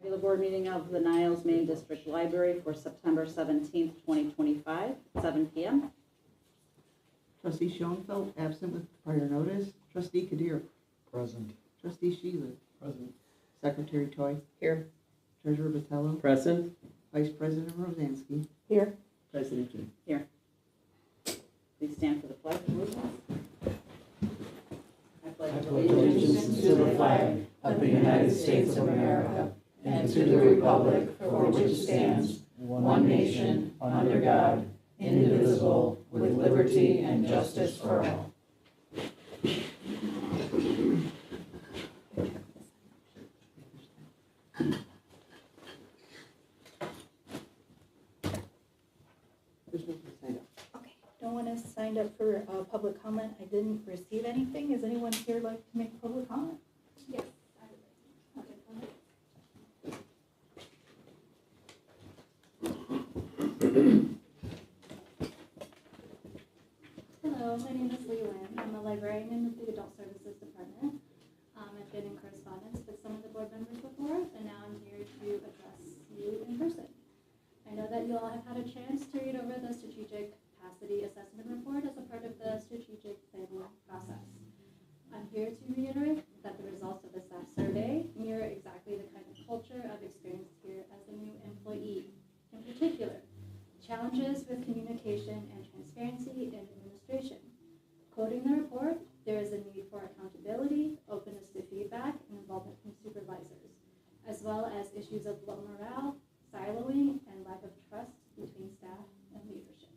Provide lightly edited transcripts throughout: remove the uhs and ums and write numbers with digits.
Regular board meeting of the Niles Main District Library for September 17th, 2025, 7 p.m. Trustee Schoenfeld, absent with prior notice. Trustee Kadir. Present. Trustee Sheila. Present. Secretary Toy. Here. Treasurer Vitello. Present. Vice President Rosansky. Here. President King. Please stand for the pledge of allegiance. I pledge Allegiance to the flag of the United States of America and to the republic for which it stands, one nation, under God, indivisible, with liberty and justice for all. There's no sign up. Okay, no one has signed up for public comment. I didn't receive anything. Is anyone here like to make public comment? Yes. Hello, my name is Lee Lynn. I'm a librarian in the Adult Services Department. I've been in correspondence with some of the board members before, and now I'm here to address you in person. I know that you all have had a chance to read over the Strategic Capacity Assessment Report as a part of the strategic planning process. I'm here to reiterate that the results of the staff survey mirror exactly the kind of culture I've experienced here as a new employee. In particular, challenges with communication and transparency in administration. Quoting the report, there is a need for accountability, openness to feedback, and involvement from supervisors, as well as issues of low morale, siloing, and lack of trust between staff and leadership.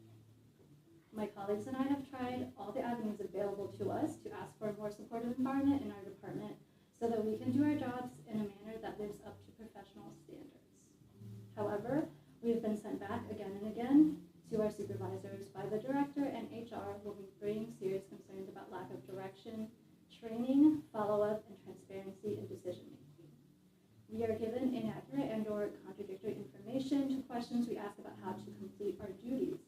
My colleagues and I have tried all the avenues available to us to ask for a more supportive environment in our department so that we can do our jobs in a manner that lives up to professional standards. However, we have been sent back again and again to our supervisors by the director and HR when we bring serious concerns about lack of direction, training, follow-up, and transparency in decision-making. We are given inaccurate and/or contradictory information to questions we ask about how to complete our duties.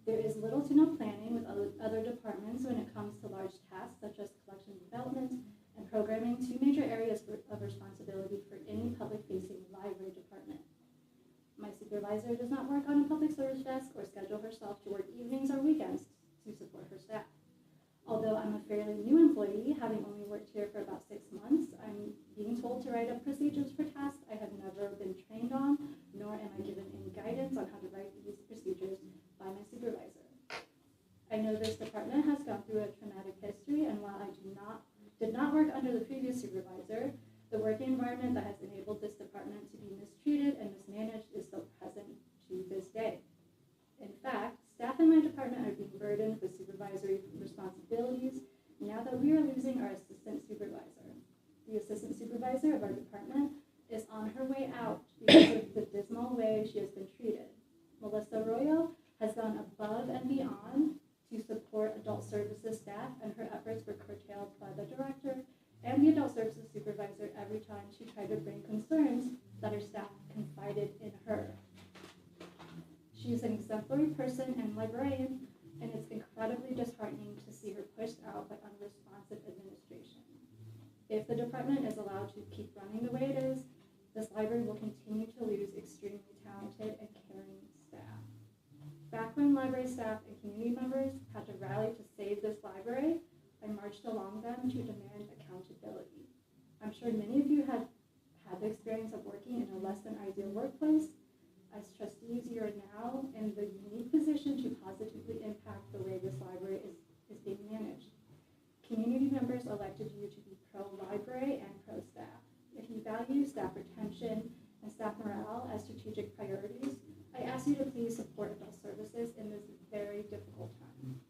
There is little to no planning with other departments when it comes to large tasks such as collection and development and programming, two major areas of responsibility for any public-facing library department. My supervisor does not work on a public service desk or schedule herself to work evenings or weekends to support her staff. Although I'm a fairly new employee, having only worked here for about 6 months, I'm being told to write up procedures for tasks I have never been trained on, nor am I given any guidance on how to write these procedures by my supervisor. I know this department has gone through a traumatic history, and while I did not work under the previous supervisor, the working environment that has enabled this department to be mistreated and mismanaged is still present to this day. In fact, staff in my department are being burdened with supervisory responsibilities now that we are losing our assistant supervisor. The assistant supervisor of our department is on her way out because of the dismal way she has been treated. Melissa Arroyo has gone above and beyond to support adult services staff, and her efforts were curtailed by the director and the adult services supervisor every time she tried to bring concerns that her staff confided in her. She is an exemplary person and librarian, and it's incredibly disheartening to see her pushed out by unresponsive administration. If the department is allowed to keep running the way it is, this library will continue to lose extremely talented and caring staff. Back when library staff and community members had to rally to save this library, I marched along them to demand accountability. I'm sure many of you have had the experience of working in a less than ideal workplace. As trustees, you are now in the unique position to positively impact the way this library is being managed. Community members elected you to be pro-library and pro-staff. If you value staff retention and staff morale as strategic priorities, I ask you to please support adult services in this very difficult time.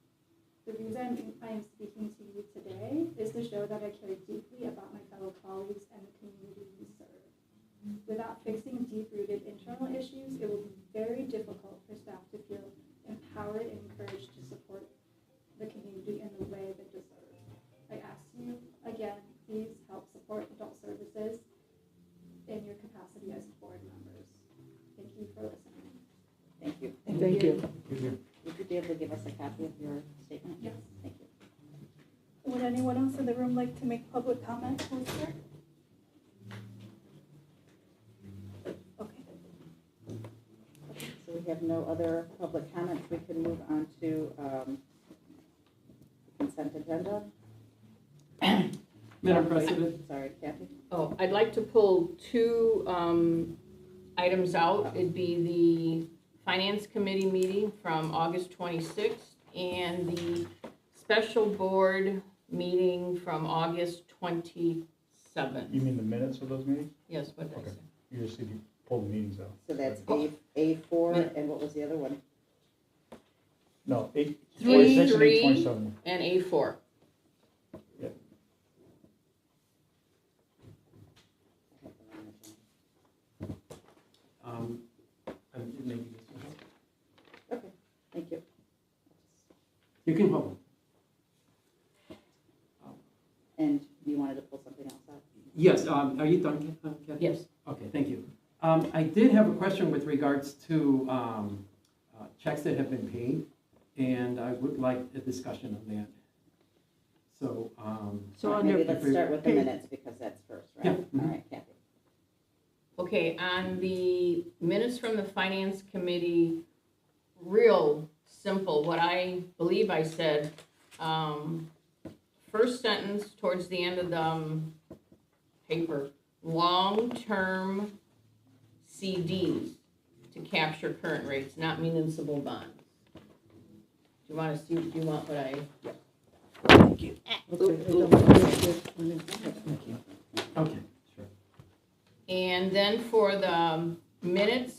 The reason I am speaking to you today is to show that I care deeply about my fellow colleagues and the community we serve. Without fixing deep-rooted internal issues, it will be very difficult for staff to feel empowered and encouraged to support the community in the way they deserve. I ask you, again, please help support adult services in your capacity as board members. Thank you for listening. Thank you. Thank you. Would you be able to give us a copy of your statement? Yes. Thank you. Would anyone else in the room like to make public comment? We'll start. have no other public comments, we can move on to consent agenda. Madam President. Sorry, Kathy. Oh, I'd like to pull two items out. It'd be the Finance Committee meeting from August 26th and the special board meeting from August 27th. You mean the minutes of those meetings? Yes, what did I Okay. say? You just said you pulled the meetings out. So that's Oh. A4, and what was the other one? No, 26 3, and 3, 27. and A4. Maybe this will help. Okay, thank you. You can hold. And you wanted to pull something else out? Yes, are you done, Kathy? Yes. Okay, thank you. I did have a question with regards to checks that have been paid, and I would like a discussion on that. So, So All right, under, maybe let's start with the pay- minutes, because that's first, right? Yeah. All right, Kathy. Okay, on the minutes from the Finance Committee, real simple, what I believe I said, first sentence towards the end of the paper, long-term CDs to capture current rates, not municipal bonds. Do you want to see, do you want what I? okay, okay, sure. And then for the minutes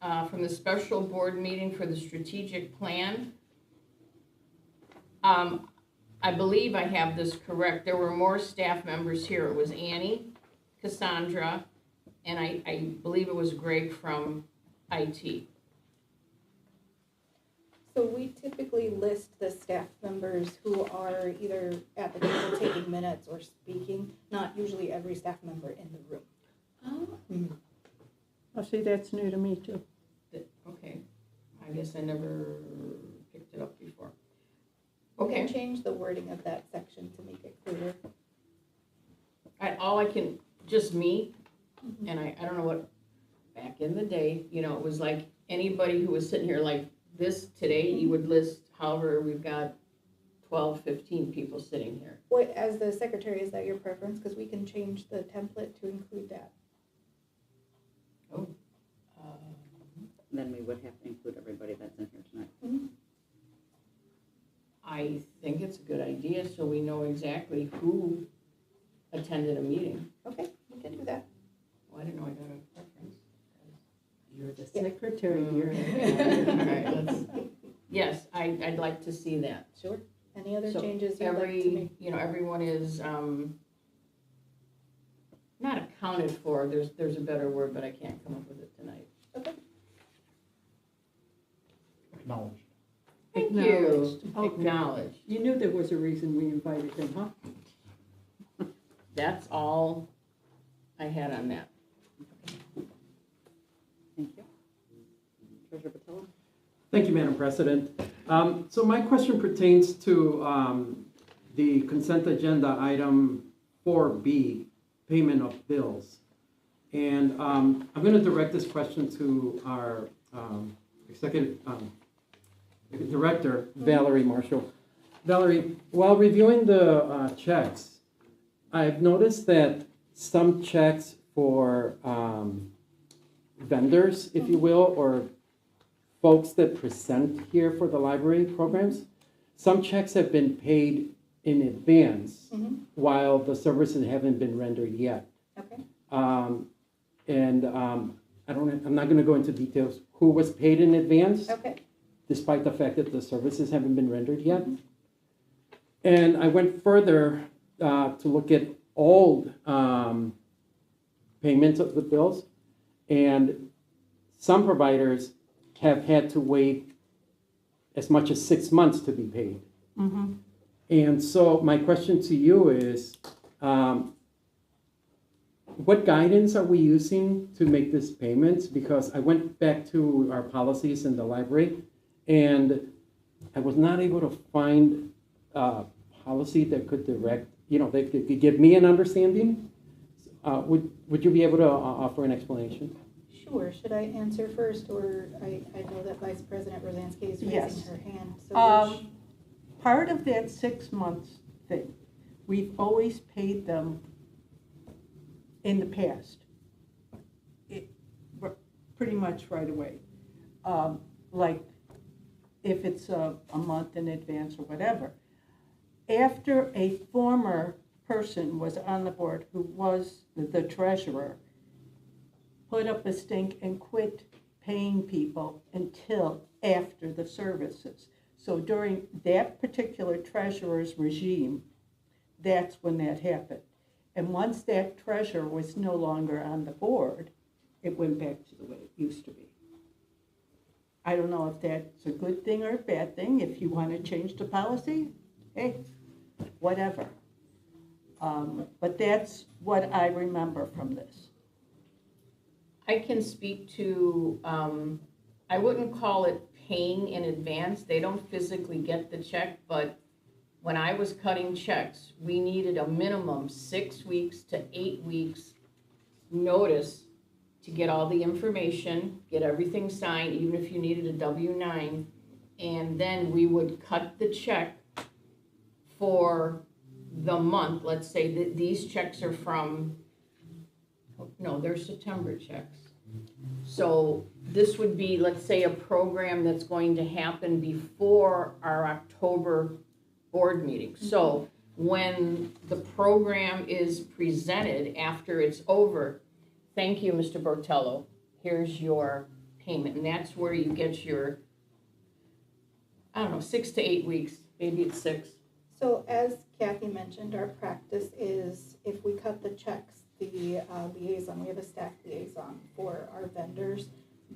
from the special board meeting for the strategic plan, I believe I have this correct. There were more staff members here. It was Annie, Cassandra, and I believe it was Greg from IT. So we typically list the staff members who are either at the table taking minutes or speaking, not usually every staff member in the room. Oh. oh, see, that's new to me too. Okay, I guess I never picked it up before. We can Okay, change the wording of that section to make it clearer. all I can, just me, and I don't know what, back in the day, you know, it was like anybody who was sitting here like this today, you would list, however, we've got 12, 15 people sitting here. What, as the secretary, is that your preference? Because we can change the template to include that. Then we would have to include everybody that's in here tonight. I think it's a good idea, so we know exactly who attended a meeting. Okay, we can do that. Well, I didn't know I got a preference. You're the Yeah. secretary here. All right, let's, yes, I'd like to see that. Sure. Any other So changes you'd like to make? Everyone is, not accounted for, there's a better word, but I can't come up with it tonight. Okay. Acknowledged. Thank you. Acknowledged. Okay. Acknowledged. You knew there was a reason we invited them, huh? That's all I had on that. Thank you. Treasurer Patella? Thank you, Madam President. So my question pertains to the consent agenda item 4B, payment of bills. And I'm going to direct this question to our executive director, Valerie Marshall. Valerie, while reviewing the checks, I've noticed that some checks for vendors, if you will, or folks that present here for the library programs, some checks have been paid in advance Mhm. while the services haven't been rendered yet. Okay. I'm not gonna go into details who was paid in advance, Okay. despite the fact that the services haven't been rendered yet. And I went further to look at old payments of the bills, and some providers have had to wait as much as 6 months to be paid. Mm-hmm. And so my question to you is, what guidance are we using to make these payments? Because I went back to our policies in the library, and I was not able to find a policy that could direct, that could give me an understanding. Would you be able to offer an explanation? Sure, should I answer first, or I know that Vice President Rosansky is raising Yes. her hand, so Part of that 6 months thing, we've always paid them in the past. Pretty much right away. Like if it's a month in advance or whatever. After a former person was on the board who was the treasurer, put up a stink and quit paying people until after the services. So during that particular treasurer's regime, that's when that happened. And once that treasurer was no longer on the board, it went back to the way it used to be. I don't know if that's a good thing or a bad thing. If you want to change the policy, hey, whatever. But that's what I remember from this. I can speak to, I wouldn't call it paying in advance. They don't physically get the check, but when I was cutting checks, we needed a minimum 6 weeks to 8 weeks notice to get all the information, get everything signed, even if you needed a W-9, and then we would cut the check for the month. Let's say that these checks are from, no, they're September checks. So this would be, let's say, a program that's going to happen before our October board meeting. So when the program is presented after it's over, thank you, Mr. Bortello, here's your payment. And that's where you get your, I don't know, 6 to 8 weeks, maybe it's 6. So as Kathy mentioned, our practice is if we cut the checks, the liaison, we have a staff liaison for our vendors.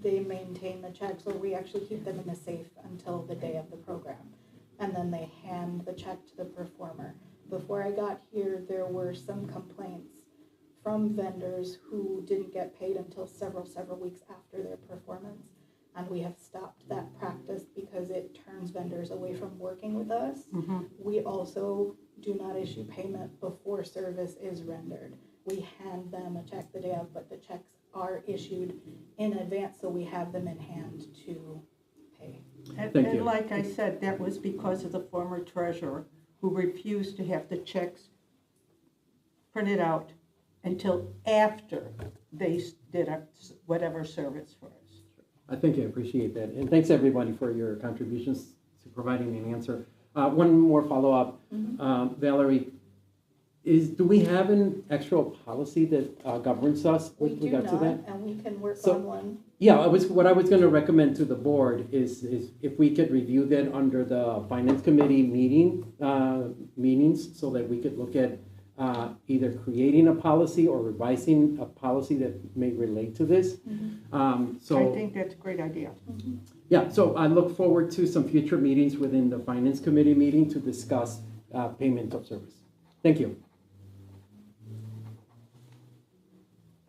They maintain the checks, or we actually keep them in the safe until the day of the program. And then they hand the check to the performer. Before I got here, there were some complaints from vendors who didn't get paid until several weeks after their performance. And we have stopped that practice because it turns vendors away from working with us. Mm-hmm. We also do not issue payment before service is rendered. We hand them a check the day of, but the checks are issued in advance, so we have them in hand to pay. And Thank you. like I said, that was because of the former treasurer who refused to have the checks printed out until after they did whatever service for us. I think I appreciate that. And thanks, everybody, for your contributions to providing me an answer. One more follow-up. Valerie, do we have an actual policy that governs us We with do regard to not, that? and we can work So- on one. Yeah, what I was going to recommend to the board is if we could review that under the finance committee meetings, so that we could look at either creating a policy or revising a policy that may relate to this. So I think that's a great idea. yeah, so I look forward to some future meetings within the finance committee meeting to discuss payment of service. Thank you.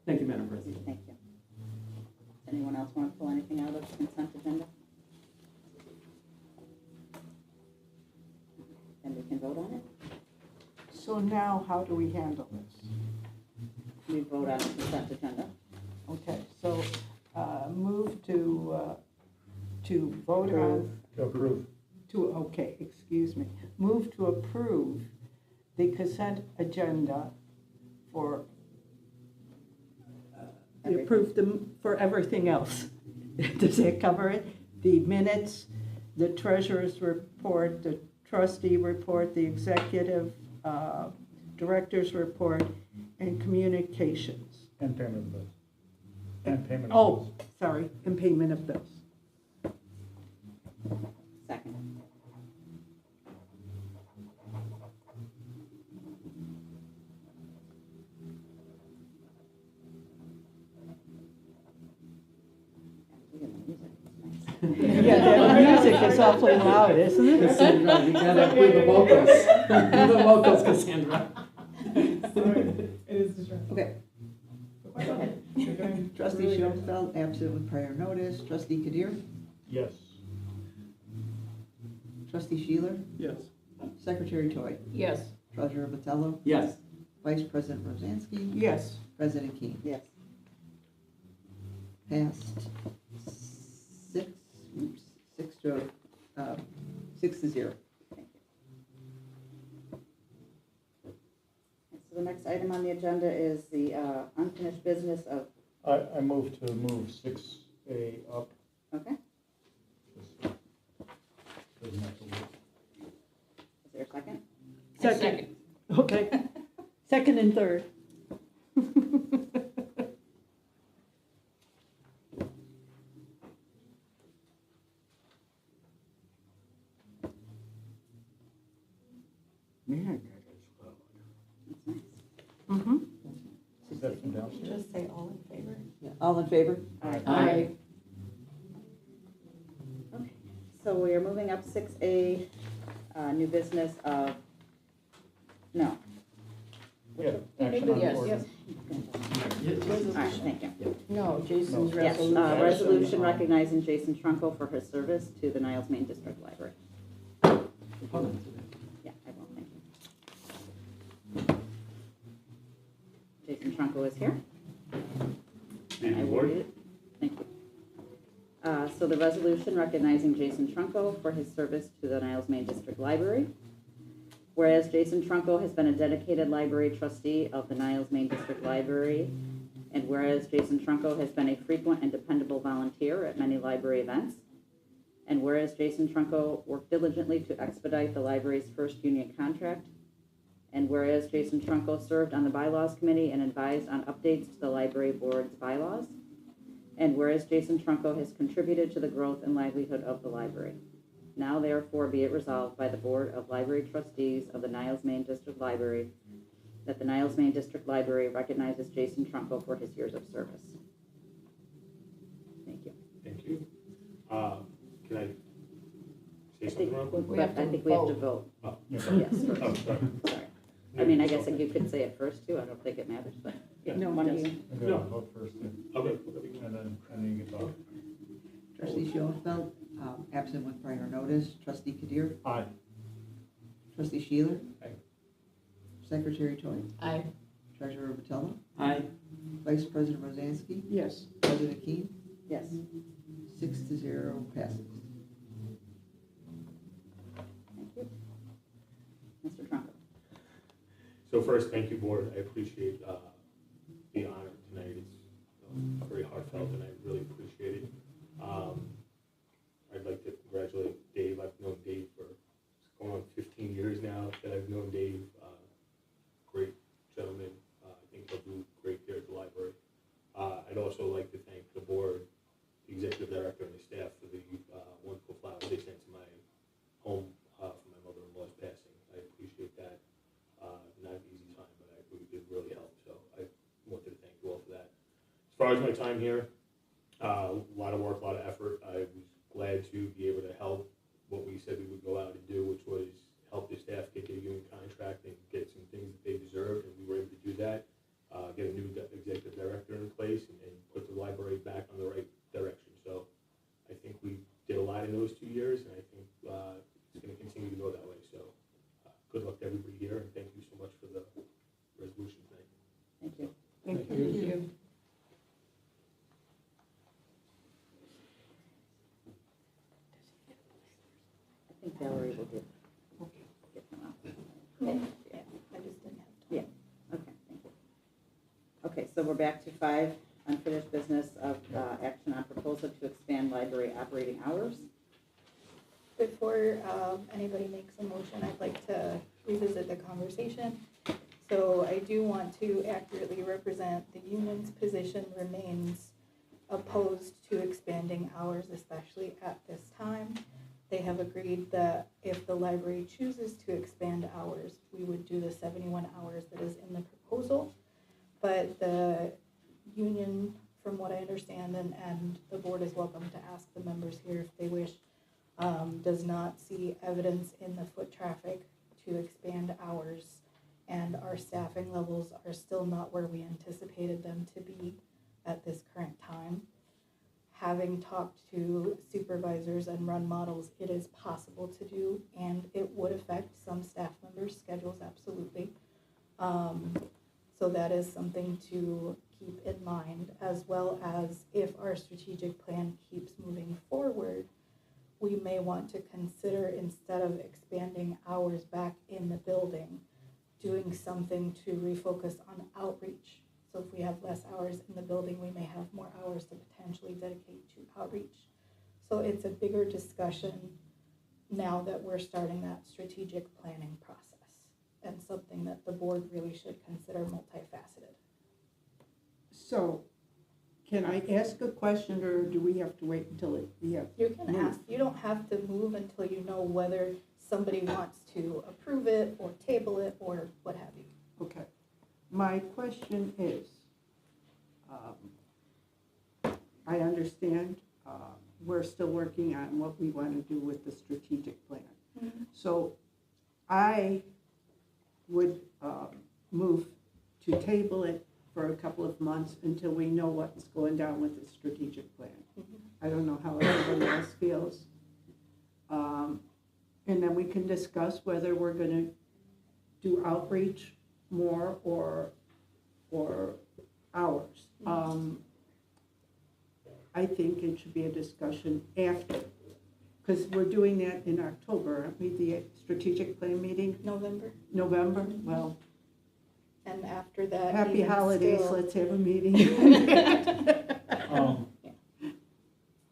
Thank you, Madam President. Thank you. Does anyone else want to pull anything out of the consent agenda? Then we can vote on it. So now, how do we handle this? We vote on the consent agenda. Okay, so move to vote on, To approve. move to approve the consent agenda for, approve them for everything else. Does that cover it? The minutes, the treasurer's report, the trustee report, the executive director's report, and communications. And payment of bills. And payment of Oh, bills. sorry, and payment of bills. Second. Yeah, that music is awfully loud, isn't it? Cassandra, you gotta do the vocals. Do the vocals, Cassandra. Okay. Trustee Schoenfeld, absent with prior notice. Trustee Kadir. Yes. Trustee Sheeler. Yes. Secretary Toy. Yes. Treasurer Botello. Yes. Vice President Rosansky. Yes. President Keen. Yes. Passed 6-0. So the next item on the agenda is the unfinished business of, I move to move 6A up. okay, Doesn't have to wait. is there a second? Second. Okay. Second and third. Man, That's nice. Mm-hmm. is that from downstairs? Just say all in favor. All in favor? Aye. Okay, so we are moving up 6A, new business of, no. Yeah, action on Yes. ordinance. All right, thank you. No, Jason's Yes, resolution. resolution recognizing Jason Trunkel for his service to the Niles Main District Library. Yeah, I will, thank you. Jason Trunkel is here. And I will read it. Thank you. So the resolution recognizing Jason Trunkel for his service to the Niles Main District Library. Whereas Jason Trunkel has been a dedicated library trustee of the Niles Main District Library, and whereas Jason Trunkel has been a frequent and dependable volunteer at many library events, and whereas Jason Trunkel worked diligently to expedite the library's first union contract, and whereas Jason Trunkel served on the bylaws committee and advised on updates to the library board's bylaws, and whereas Jason Trunkel has contributed to the growth and livelihood of the library. Now therefore be it resolved by the Board of Library Trustees of the Niles Main District Library that the Niles Main District Library recognizes Jason Trunkel for his years of service. Thank you. Thank you. Can I say I something think, real quick? We have to I think we have to vote. Oh, Yes, oh, first. sorry. Sorry. I mean, I guess you could say it first too. I don't think it matters, but. No, One it of you. doesn't. I'm gonna vote first, Okay. and then you can talk. Trustee Schoenfeld, absent with prior notice. Trustee Kadir. Aye. Trustee Sheeler. Aye. Secretary Toy. Aye. Treasurer Vitella. Aye. Vice President Rosansky. Yes. President Keen. Yes. 6-0 passes. Thank you. Mr. Trunkel. So first, thank you, board. I appreciate the honor tonight. It's very heartfelt, and I really appreciate it. I'd like to congratulate Dave. I've known Dave for going on 15 years now that I've known Dave. Great gentleman. I think he'll do great here at the library. I'd also like to thank the board, the executive director, and the staff for the wonderful flowers they sent to my home for my mother-in-law's passing. I appreciate that. Not an easy time, but it really helped. So I wanted to thank you all for that. As far as my time here, a lot of work, a lot of effort. I was glad to be able to help what we said we would go out and do, which was help the staff get their union contract and get some things that they deserved, and we were able to do that. Get a new executive director in place and put the library back on the right direction. So I think we did a lot in those 2 years, and I think it's going to continue to go that way. So good luck to everybody here, and thank you so much for the resolution tonight. Thank you. Thank you. I think Valerie will get them out. Yeah, I just didn't have time. Okay, thank you. Okay, so we're back to 5, unfinished business of action on proposal to expand library operating hours. Before anybody makes a motion, I'd like to revisit the conversation. So I do want to accurately represent the union's position remains opposed to expanding hours, especially at this time. They have agreed that if the library chooses to expand hours, we would do the 71 hours that is in the proposal. But the union, from what I understand, and the board is welcome to ask the members here if they wish, does not see evidence in the foot traffic to expand hours, and our staffing levels are still not where we anticipated them to be at this current time. Having talked to supervisors and run models, it is possible to do, and it would affect some staff members' schedules, absolutely. So that is something to keep in mind, as well as if our strategic plan keeps moving forward, we may want to consider, instead of expanding hours back in the building, doing something to refocus on outreach. So if we have less hours in the building, we may have more hours to potentially dedicate to outreach. So it's a bigger discussion now that we're starting that strategic planning process, and something that the board really should consider multifaceted. So, can I ask a question, or do we have to wait until we have? You can ask, you don't have to move until you know whether somebody wants to approve it or table it or what have you. Okay. My question is, I understand we're still working on what we want to do with the strategic plan. Mm-hmm. So I would move to table it for a couple of months until we know what's going down with the strategic plan. Mm-hmm. I don't know how everybody else feels. And then we can discuss whether we're gonna do outreach more or hours. I think it should be a discussion after, because we're doing that in October, aren't we, the strategic plan meeting? November, November, well, and after that. happy even holidays, still- let's have a meeting.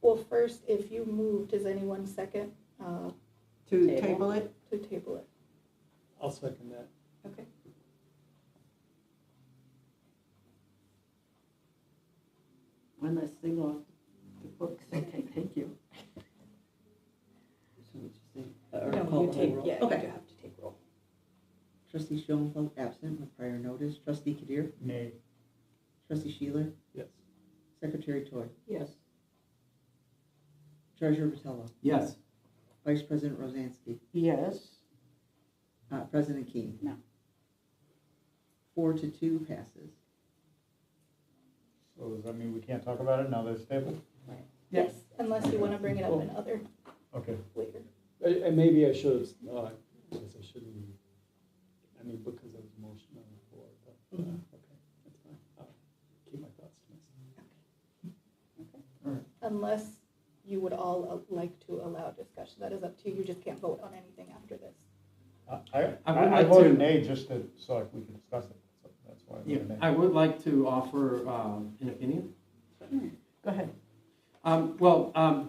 Well, first, if you move, does anyone second To Table. table it? to table it? I'll second that. Okay. One less thing off the books, okay, thank you. So what you say? Or No, call you the take, roll? yeah, you Okay. do have to take roll. Trustee Schoenfeld absent with prior notice. Trustee Kadir? Nay. Trustee Sheeler? Yes. Secretary Toy? Yes. Treasurer Patello? Yes. Vice President Rosansky? Yes. President Keen? No. 4-2 passes. So does that mean we can't talk about it now that it's tabled? Yes, unless you want to bring it up in other Okay. later. And maybe I should have, I guess I shouldn't, I mean, because there was a motion on the floor, but, okay, that's fine. I'll keep my thoughts to myself. Unless you would all like to allow discussion. That is up to you. You just can't vote on anything after this. I would I like voted to- nay just to, so we could discuss it, so that's why I Yeah, voted nay. I would like to offer an opinion. Go ahead.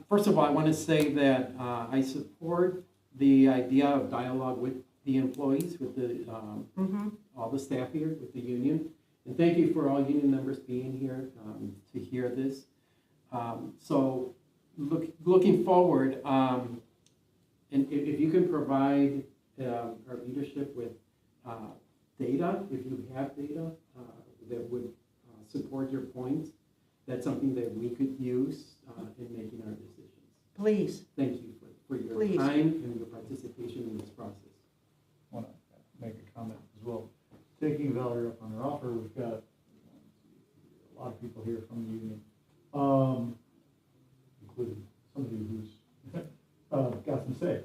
First of all, I want to say that I support the idea of dialogue with the employees, with the all the staff here, with the union. And thank you for all union members being here to hear this. So looking forward, and if you can provide our leadership with data, if you have data that would support your points, that's something that we could use in making our decisions. Please. Thank you for your Please. time and your participation in this process. I want to make a comment as well. Taking Valerie up on her offer, we've got a lot of people here from the union, including somebody who's got some say.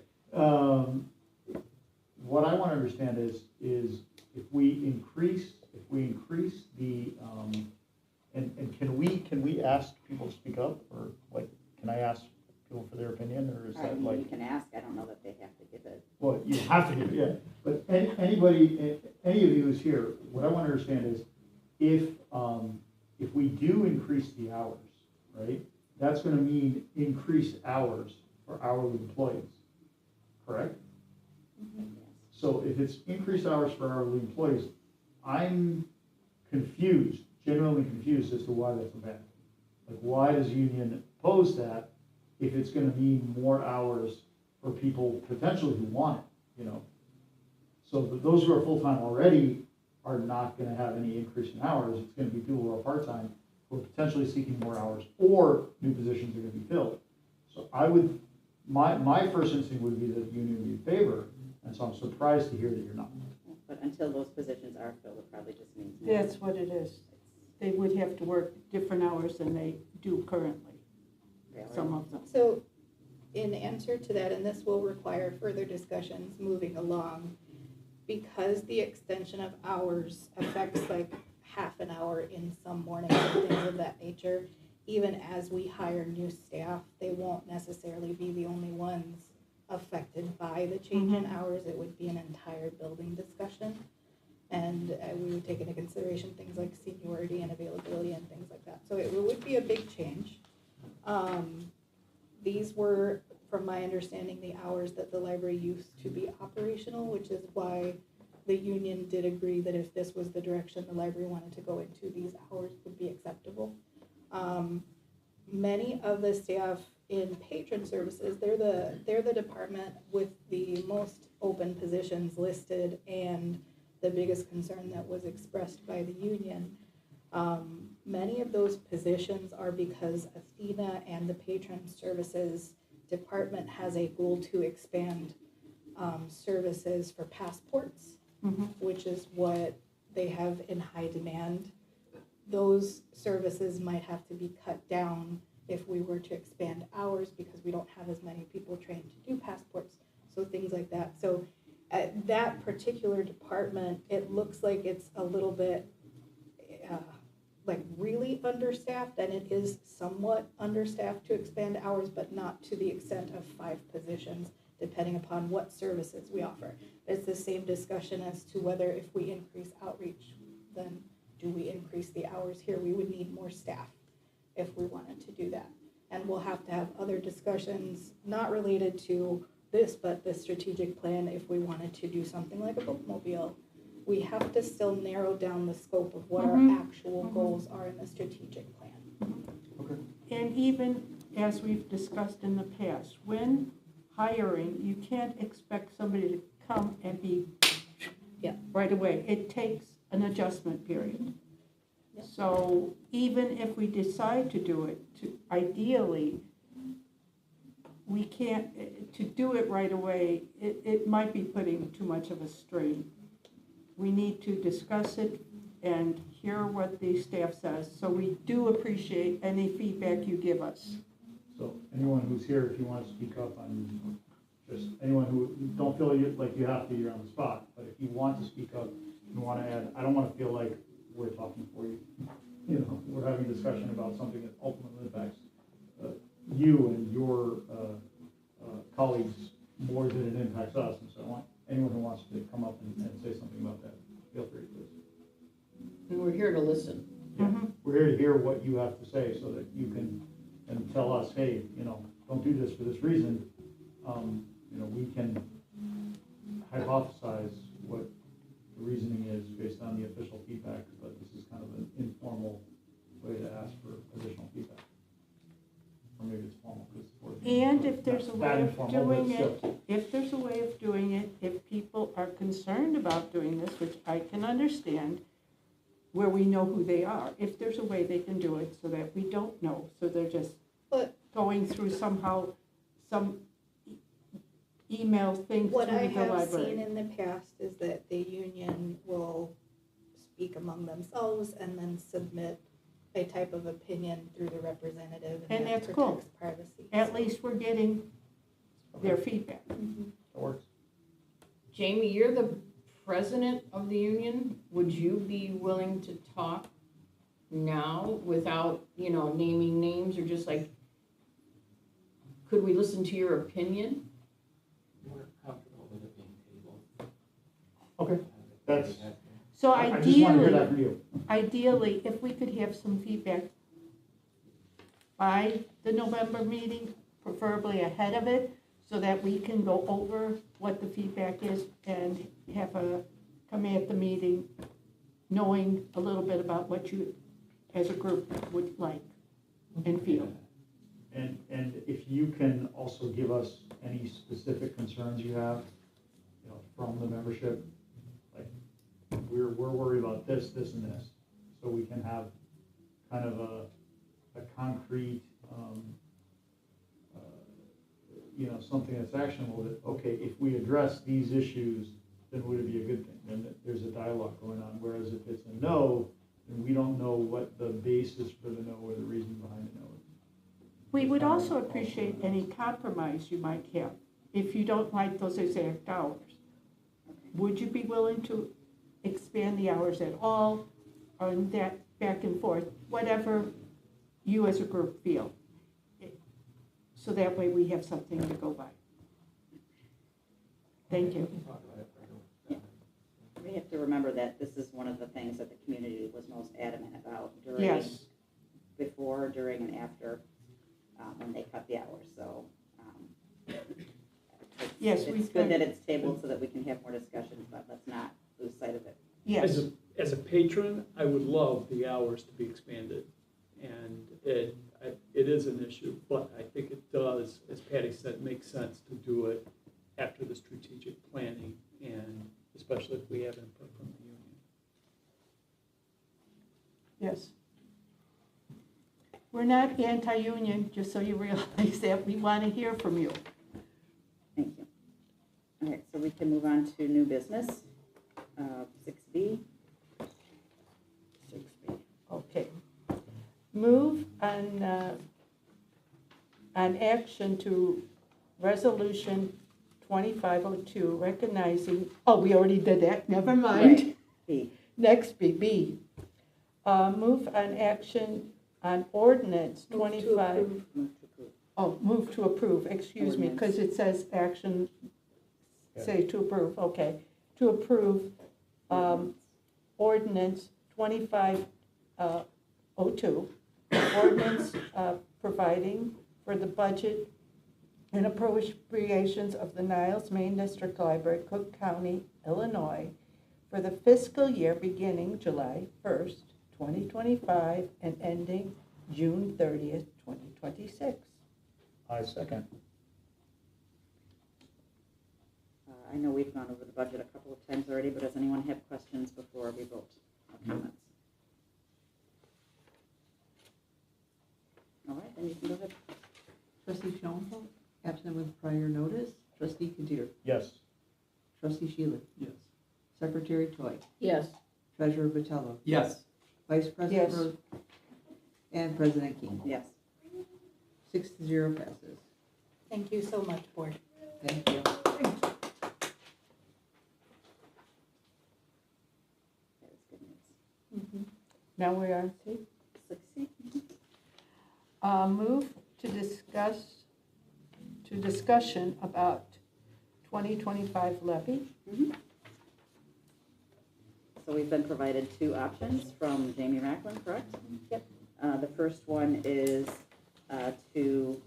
What I want to understand is if we increase the, and can we ask people to speak up, or like, can I ask people for their opinion, or is I that mean, like? you can ask, I don't know that they have to give it. Well, you have to give it, yeah, but anybody, any of you who's here, what I want to understand is, if we do increase the hours, right, that's gonna mean increased hours for hourly employees, correct? So if it's increased hours for hourly employees, I'm confused, genuinely confused as to why that's a bad thing. Like, why does union oppose that if it's gonna mean more hours for people potentially who want it, you know? So those who are full-time already are not gonna have any increase in hours. It's gonna be people who are part-time who are potentially seeking more hours, or new positions are gonna be filled. So my first instinct would be that the union would be in favor, and so I'm surprised to hear that you're not. But until those positions are filled, it probably just means more. That's what it is. They would have to work different hours than they do currently, some of them. So in answer to that, and this will require further discussions moving along, because the extension of hours affects like half an hour in some mornings and things of that nature. Even as we hire new staff, they won't necessarily be the only ones affected by the change in hours. It would be an entire building discussion. And we would take into consideration things like seniority and availability and things like that. So it would be a big change. These were, from my understanding, the hours that the library used to be operational, which is why the union did agree that if this was the direction the library wanted to go into, these hours would be acceptable. Many of the staff in patron services, they're the department with the most open positions listed and the biggest concern that was expressed by the union. Many of those positions are because Athena and the patron services department has a goal to expand services for passports, which is what they have in high demand. Those services might have to be cut down if we were to expand hours because we don't have as many people trained to do passports, so things like that. So at that particular department, it looks like it's a little bit like really understaffed, and it is somewhat understaffed to expand hours, but not to the extent of 5 positions, depending upon what services we offer. It's the same discussion as to whether if we increase outreach, then do we increase the hours here? We would need more staff if we wanted to do that. And we'll have to have other discussions, not related to this, but the strategic plan if we wanted to do something like a bookmobile. We have to still narrow down the scope of what our actual goals are in the strategic plan. And even as we've discussed in the past, when hiring, you can't expect somebody to come and be right away. It takes an adjustment period. So even if we decide to do it, ideally, we can't, to do it right away, it might be putting too much of a strain. We need to discuss it and hear what the staff says. So we do appreciate any feedback you give us. So anyone who's here, if you want to speak up on, just anyone who, don't feel like you have to, you're on the spot, but if you want to speak up, you want to add, I don't want to feel like we're talking for you. You know, we're having a discussion about something that ultimately impacts you and your colleagues more than it impacts us. And so I want anyone who wants to come up and say something about that, feel free, please. And we're here to listen. Yeah. We're here to hear what you have to say so that you can and tell us, hey, you know, don't do this for this reason. You know, we can hypothesize what the reasoning is based on the official feedback, but this is kind of an informal way to ask for additional feedback. Or maybe it's formal because it's board meeting. And if there's a way of informal, doing but it, still. if there's a way of doing it, if people are concerned about doing this, which I can understand, where we know who they are, if there's a way they can do it so that we don't know, so they're just going through somehow, some email thing What through I the have library. seen in the past is that the union will speak among themselves and then submit a type of opinion through the representative, And that that's cool. protects privacy. At least we're getting their feedback. That works. Jamie, you're the president of the union. Would you be willing to talk now without, you know, naming names, or just like, could we listen to your opinion? We're comfortable with it being tabled. Okay, that's, So I just want to hear that ideally, from you. ideally, if we could have some feedback by the November meeting, preferably ahead of it, so that we can go over what the feedback is and come at the meeting knowing a little bit about what you, as a group, would like and feel. And if you can also give us any specific concerns you have, you know, from the membership, like, we're worried about this, this, and this, so we can have kind of a concrete, you know, something that's actionable, that, okay, if we address these issues, then would it be a good thing? Then there's a dialogue going on, whereas if it's a no, then we don't know what the basis for the no or the reason behind the no is. We would also appreciate any compromise you might have. If you don't like those exact hours, would you be willing to expand the hours at all? on that back and forth, whatever you as a group feel. So that way we have something to go by. Thank you. We have to remember that this is one of the things that the community was most adamant about during, Yes, before, during, and after, when they cut the hours, so. Yes, It's we've good been- that it's tabled so that we can have more discussions, but let's not lose sight of it. yes, As a patron, I would love the hours to be expanded. And it is an issue, but I think it does, as Patty said, make sense to do it after the strategic planning, and especially if we have input from the union. yes. We're not anti-union, just so you realize that. We want to hear from you. Thank you. All right, so we can move on to new business, 6B. 6B. Okay. Move on action to resolution 2502, recognizing, oh, we already did that, never mind. Right. B. Next, B. Move on action on ordinance Move to 25. approve. Move to approve. Oh, move to approve, excuse me, because it says action, say to approve, okay. To approve ordinance 2502, ordinance providing for the budget and appropriations of the Niles Main District Library, Cook County, Illinois, for the fiscal year beginning July 1st, 2025, and ending June 30th, 2026. I second. I know we've gone over the budget a couple of times already, but does anyone have questions before we vote or comments? All right, then you can go ahead. Trustee Schoenfeld, absent with prior notice. Trustee Kadir. Yes. Trustee Shealy. Yes. Secretary Toy. Yes. Treasurer Vitello. Yes. Vice President Yes. Rose. And President King. Yes. 6-0 passes. Thank you so much, board. Thank you. That is good news. Now we're on to 6C. move to discussion about 2025 levy. So we've been provided two options from Jamie Racklin, correct? Yep. The first one is to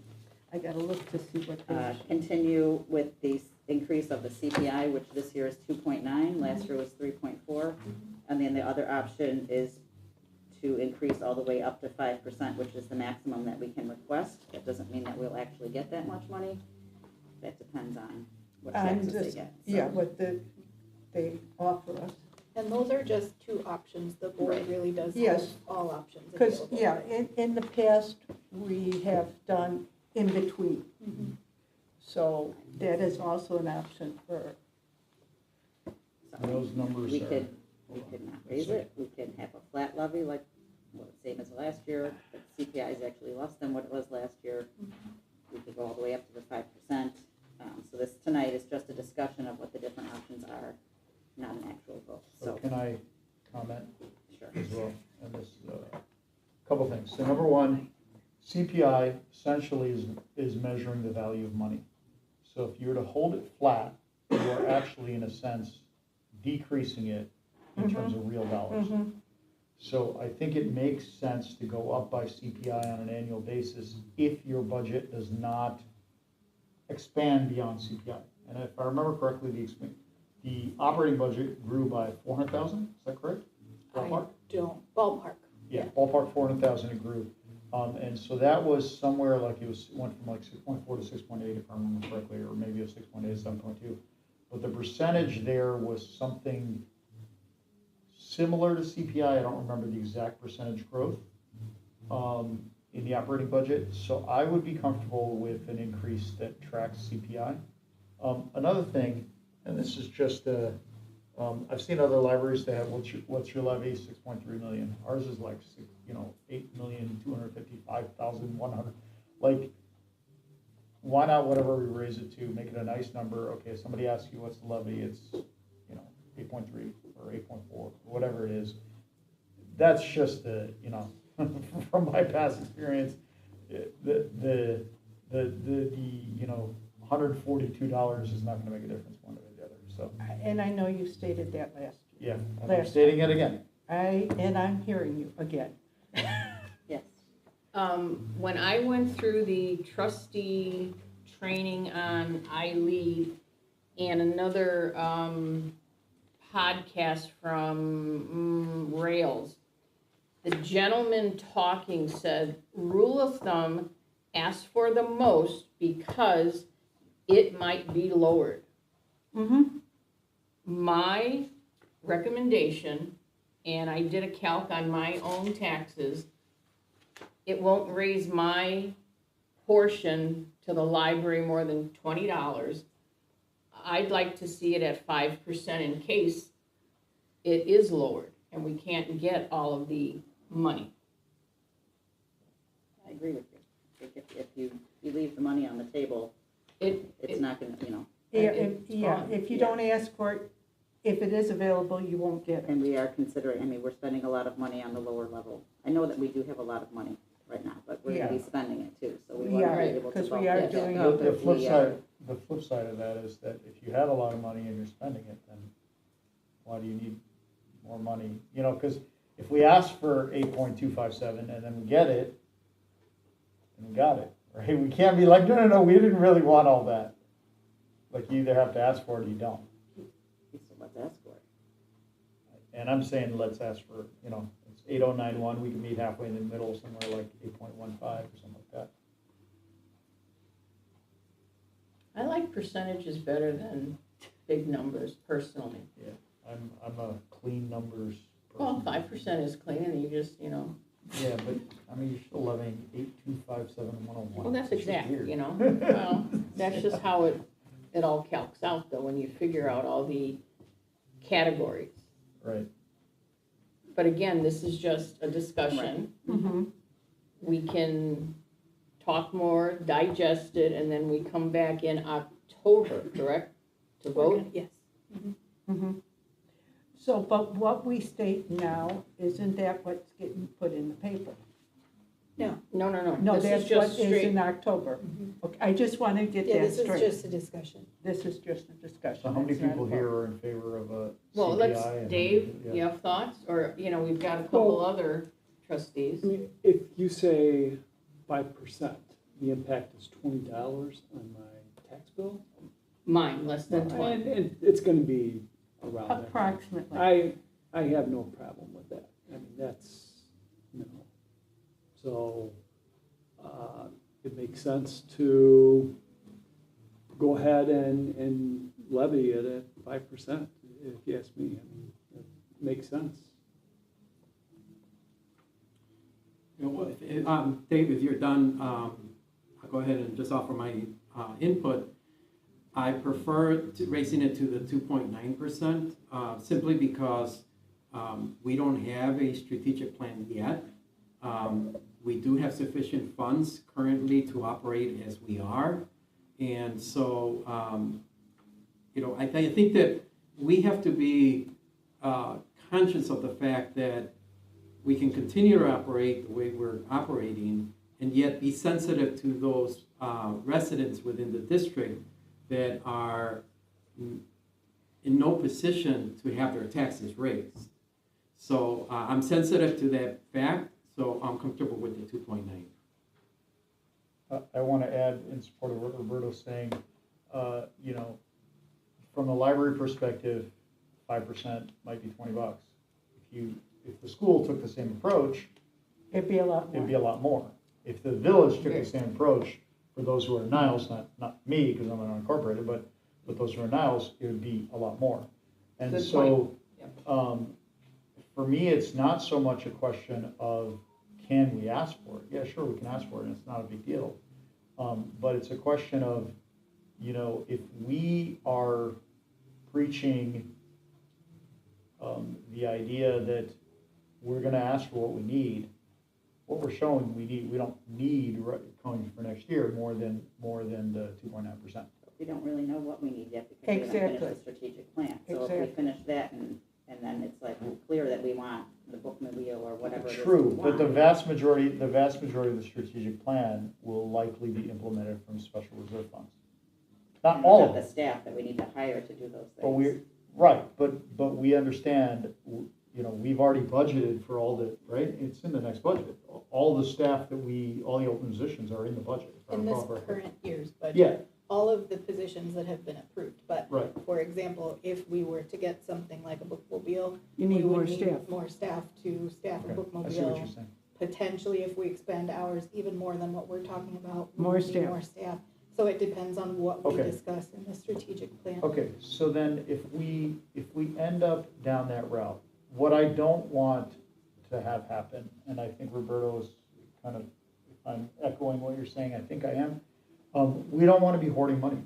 I gotta look to see what this, continue with the increase of the CPI, which this year is 2.9, last year was 3.4. And then the other option is to increase all the way up to 5%, which is the maximum that we can request. That doesn't mean that we'll actually get that much money. That depends on what taxes they get. So- yeah, what they offer us. And those are just two options. The board Right. really does have Yes. all options Because, available. yeah, in the past, we have done in between. Mhm. So that is also an option for, So Those numbers we are. could not raise it, we can have a flat levy like, well, same as last year, but CPI is actually less than what it was last year. We could go all the way up to the 5%. So this tonight is just a discussion of what the different options are, not an actual vote, So so, can I comment sure. as well? And this, couple things. So number one, CPI essentially is measuring the value of money. So if you were to hold it flat, you are actually, in a sense, decreasing it in terms of real dollars. So I think it makes sense to go up by CPI on an annual basis if your budget does not expand beyond CPI. And if I remember correctly, the operating budget grew by 400,000, is that correct? Ballpark? Ballpark. Yeah, ballpark 400,000 it grew. And so that was somewhere like went from like 6.4 to 6.8, if I remember correctly, or maybe it was 6.8 to 7.2. But the percentage there was something similar to CPI. I don't remember the exact percentage growth in the operating budget. So I would be comfortable with an increase that tracks CPI. Another thing, and this is just I've seen other libraries that have what's your levy? 6.3 million. Ours is like 8,255,100. Like, why not whatever we raise it to, make it a nice number? Okay, if somebody asks you what's the levy, it's 8.3 or 8.4, whatever it is. that's just the, you know, from my past experience, the, you know, $142 is not gonna make a difference one way or the other, so, And I know you stated that last. yeah, I'm Last stating it again. And I'm hearing you again. Yes. When I went through the trustee training on iLead and another podcast from Rails, the gentleman talking said, rule of thumb, ask for the most because it might be lowered. Mm-hmm. My recommendation, and I did a calc on my own taxes, it won't raise my portion to the library more than $20. I'd like to see it at 5% in case it is lowered and we can't get all of the money. I agree with you. If you leave the money on the table, it's not gonna, you know, If you don't ask for it, if it is available, you won't get it. and we are considering, I mean, we're spending a lot of money on the lower level. I know that we do have a lot of money right now, but we're gonna be spending it too, so we We want to are, be able to. because we bulk are that doing back up The if flip we, side, the flip side of that is that if you have a lot of money and you're spending it, then why do you need more money? You know, because if we ask for 8.257 and then we get it, then we got it, right? We can't be like, no, we didn't really want all that. Like, you either have to ask for it or you don't. So let's ask for it. And I'm saying, let's ask for, you know, it's 8091, we can meet halfway in the middle, somewhere like 8.15 or something like that. I like percentages better than big numbers personally. Yeah, I'm a clean numbers Well, person. 5% is clean and you just, you know, Yeah, but, I mean, you're still levying 8,257,101. well, that's It's just exact, weird. you know. Well, that's just how it all calcs out though, when you figure out all the categories. Right, But again, this is just a discussion. Mm-hmm. We can talk more, digest it, and then we come back in October, correct? To vote? Yes. Mm-hmm. So, but what we state now, isn't that what's getting put in the paper? No. No, This that's is what just is straight. in October. Okay, I just want to get Yeah, that this is straight. just a discussion. This is just a discussion. so how many It's not people a here vote. are in favor of a Well, let's, CPI? and- Dave, yeah. you have thoughts? Or, you know, we've got a couple Well- other trustees. I mean, if you say 5%, the impact is $20 on my tax bill. Mine, less than 20. And it's gonna be around that. Approximately. I have no problem with that. I mean, that's, no. So, it makes sense to go ahead and levy it at 5%, if you ask me. I mean, it makes sense. You know, Dave, if you're done, I'll go ahead and just offer my input. I prefer raising it to the 2.9%, simply because we don't have a strategic plan yet. We do have sufficient funds currently to operate as we are. And so, you know, I think that we have to be conscious of the fact that we can continue to operate the way we're operating and yet be sensitive to those residents within the district that are in no position to have their taxes raised. So I'm sensitive to that fact, so I'm comfortable with the 2.9. I want to add in support of what Roberto's saying, you know, from a library perspective, 5% might be $20. If the school took the same approach, It'd be a lot it'd be more. a lot more. If the village took the same approach, for those who are Niles, not me, because I'm an unincorporated, but those who are Niles, it would be a lot more. And Good so, point. for me, it's not so much a question of, can we ask for it? Yeah, sure, we can ask for it, and it's not a big deal. But it's a question of, you know, if we are preaching the idea that we're gonna ask for what we need, what we're showing we don't need coming for next year more than the 2.9%. We don't really know what we need yet because we haven't finished the strategic plan. So if we Exactly. finish that and then it's like clear that we want the book movie wheel or whatever it is. True, we but the want. vast majority of the strategic plan will likely be implemented from special reserve funds. Not And all we've of got it, the staff that we need to hire to do those but we, things. right, but we understand, you know, we've already budgeted for all the, right? It's in the next budget. All the staff all the open positions are in the budget. if I In this recall correctly. current year's budget. Yeah, All of the positions that have been approved, but right, for example, if we were to get something like a bookmobile, You we need would more staff. more staff to staff a okay, I see what you're bookmobile. saying. Potentially, if we expend hours even more than what we're talking about, we More would need staff. more staff. So it depends on what we Okay. discuss in the strategic plan. Okay, so then if we end up down that route, what I don't want to have happen, and I think Roberto is kind of, if I'm echoing what you're saying, I think I am, we don't want to be hoarding money.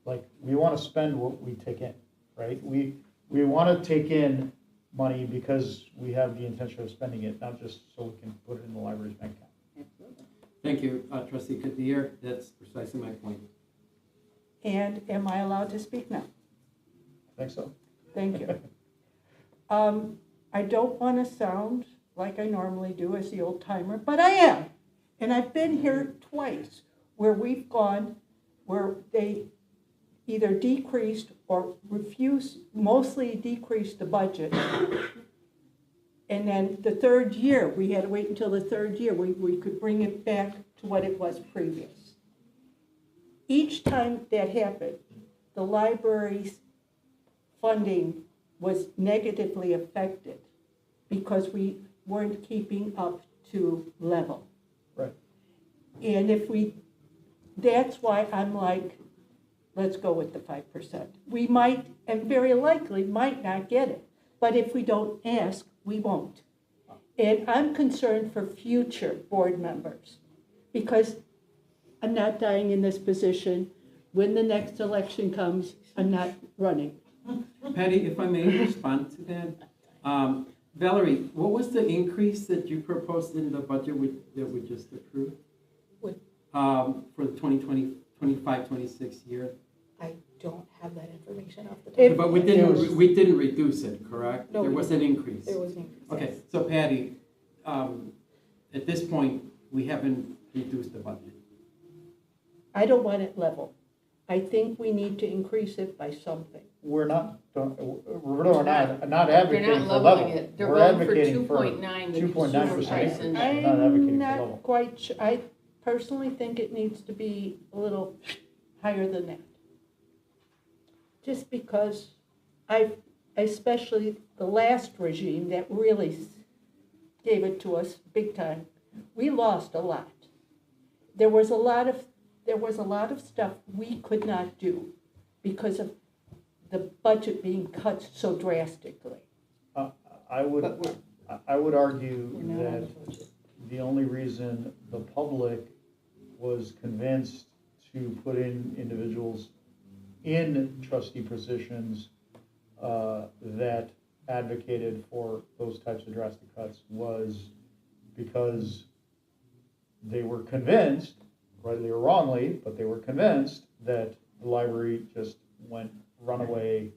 Like, we want to spend what we take in, right? We want to take in money because we have the intention of spending it, not just so we can put it in the library's bank account. Absolutely. Thank you, Trustee Kadir. That's precisely my point. And am I allowed to speak now? I think so. Thank you. I don't want to sound like I normally do as the old timer, but I am. And I've been here twice where we've gone, where they either decreased or refused, mostly decreased the budget. And then the third year, we had to wait until the third year, we could bring it back to what it was previous. Each time that happened, the library's funding was negatively affected because we weren't keeping up to level. Right. And that's why I'm like, let's go with the 5%. We might, and very likely, might not get it. But if we don't ask, we won't. And I'm concerned for future board members because I'm not dying in this position. When the next election comes, I'm not running. Patty, if I may respond to that. Valerie, what was the increase that you proposed in the budget that we just approved? What? For the 2025-26 year? I don't have that information off the top. of But my we head. didn't reduce it, correct? No, There we was an increase. There was an increase. Okay, yes. so Patty, at this point, we haven't reduced the budget. I don't want it level. I think we need to increase it by something. We're not, Roberto and I are not advocating They're for not level. leveling it. They're We're going for advocating for 2.9, the 2.9% consumer price increase. index. I'm not advocating I'm for level. not quite sure. I personally think it needs to be a little higher than that. Just because especially the last regime that really gave it to us big time, we lost a lot. There was a lot of stuff we could not do because of the budget being cut so drastically. I would argue We're not on that the budget. the only reason the public was convinced to put in individuals in trustee positions that advocated for those types of drastic cuts was because they were convinced, rightly or wrongly, but they were convinced that the library just went runaway,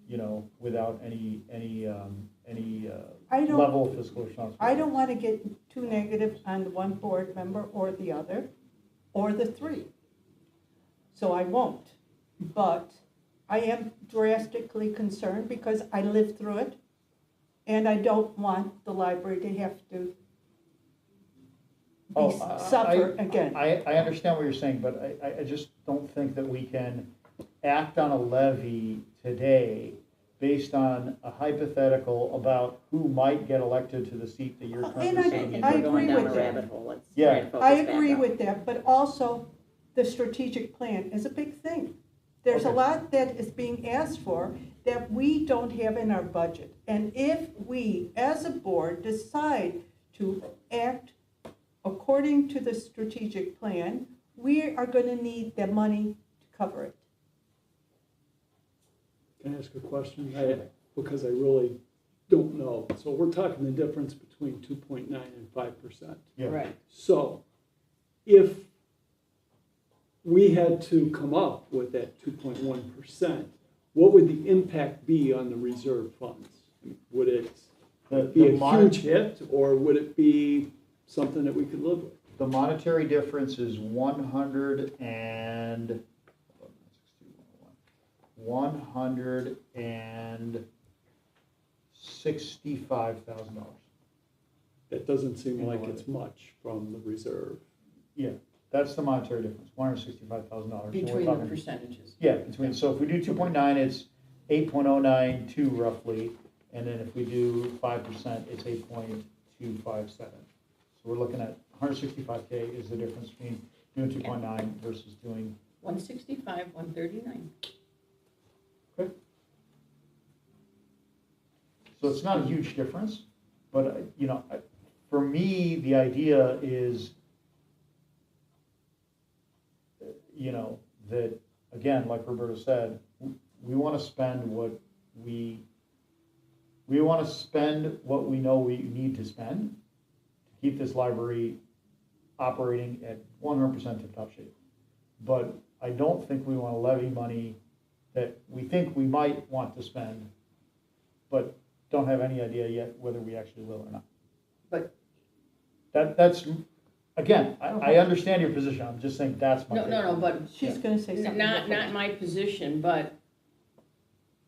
you know, without any I don't- level of fiscal responsibility. I don't want to get too negative on the one board member or the other, or the three. So I won't. But I am drastically concerned because I lived through it, and I don't want the library to have to suffer again. I understand what you're saying, but I just don't think that we can act on a levy today based on a hypothetical about who might get elected to the seat that you're And currently I- sitting in. I We're going agree down with a that. rabbit hole. Let's Yeah. try and focus I back agree up. with that, but also the strategic plan is a big thing. There's a Okay. lot that is being asked for that we don't have in our budget. And if we, as a board, decide to act according to the strategic plan, we are going to need the money to cover it. Can I ask a question? Because I really don't know. So we're talking the difference between 2.9 and 5%. Yeah. Right. So if we had to come up with that 2.1%, what would the impact be on the reserve funds? Would it Be a mon- huge hit, or would it be something that we could live with? The monetary difference is $165,000. That doesn't seem like it's much from the reserve. Yeah, that's the monetary difference, $165,000. Between the percentages. Yeah, between, so if we do 2.9, it's 8.092 roughly, and then if we do 5%, it's 8.257. So we're looking at 165K is the difference between doing 2.9 versus doing, 165, 139. so it's not a huge difference, but, for me, the idea is, that, again, like Roberta said, we want to spend what we know we need to spend to keep this library operating at 100% tip-top shape. But I don't think we want to levy money that we think we might want to spend, but don't have any idea yet whether we actually will or not. But- That's, again, I understand your position, I'm just saying that's my. No, but She's gonna say something not different. my position, but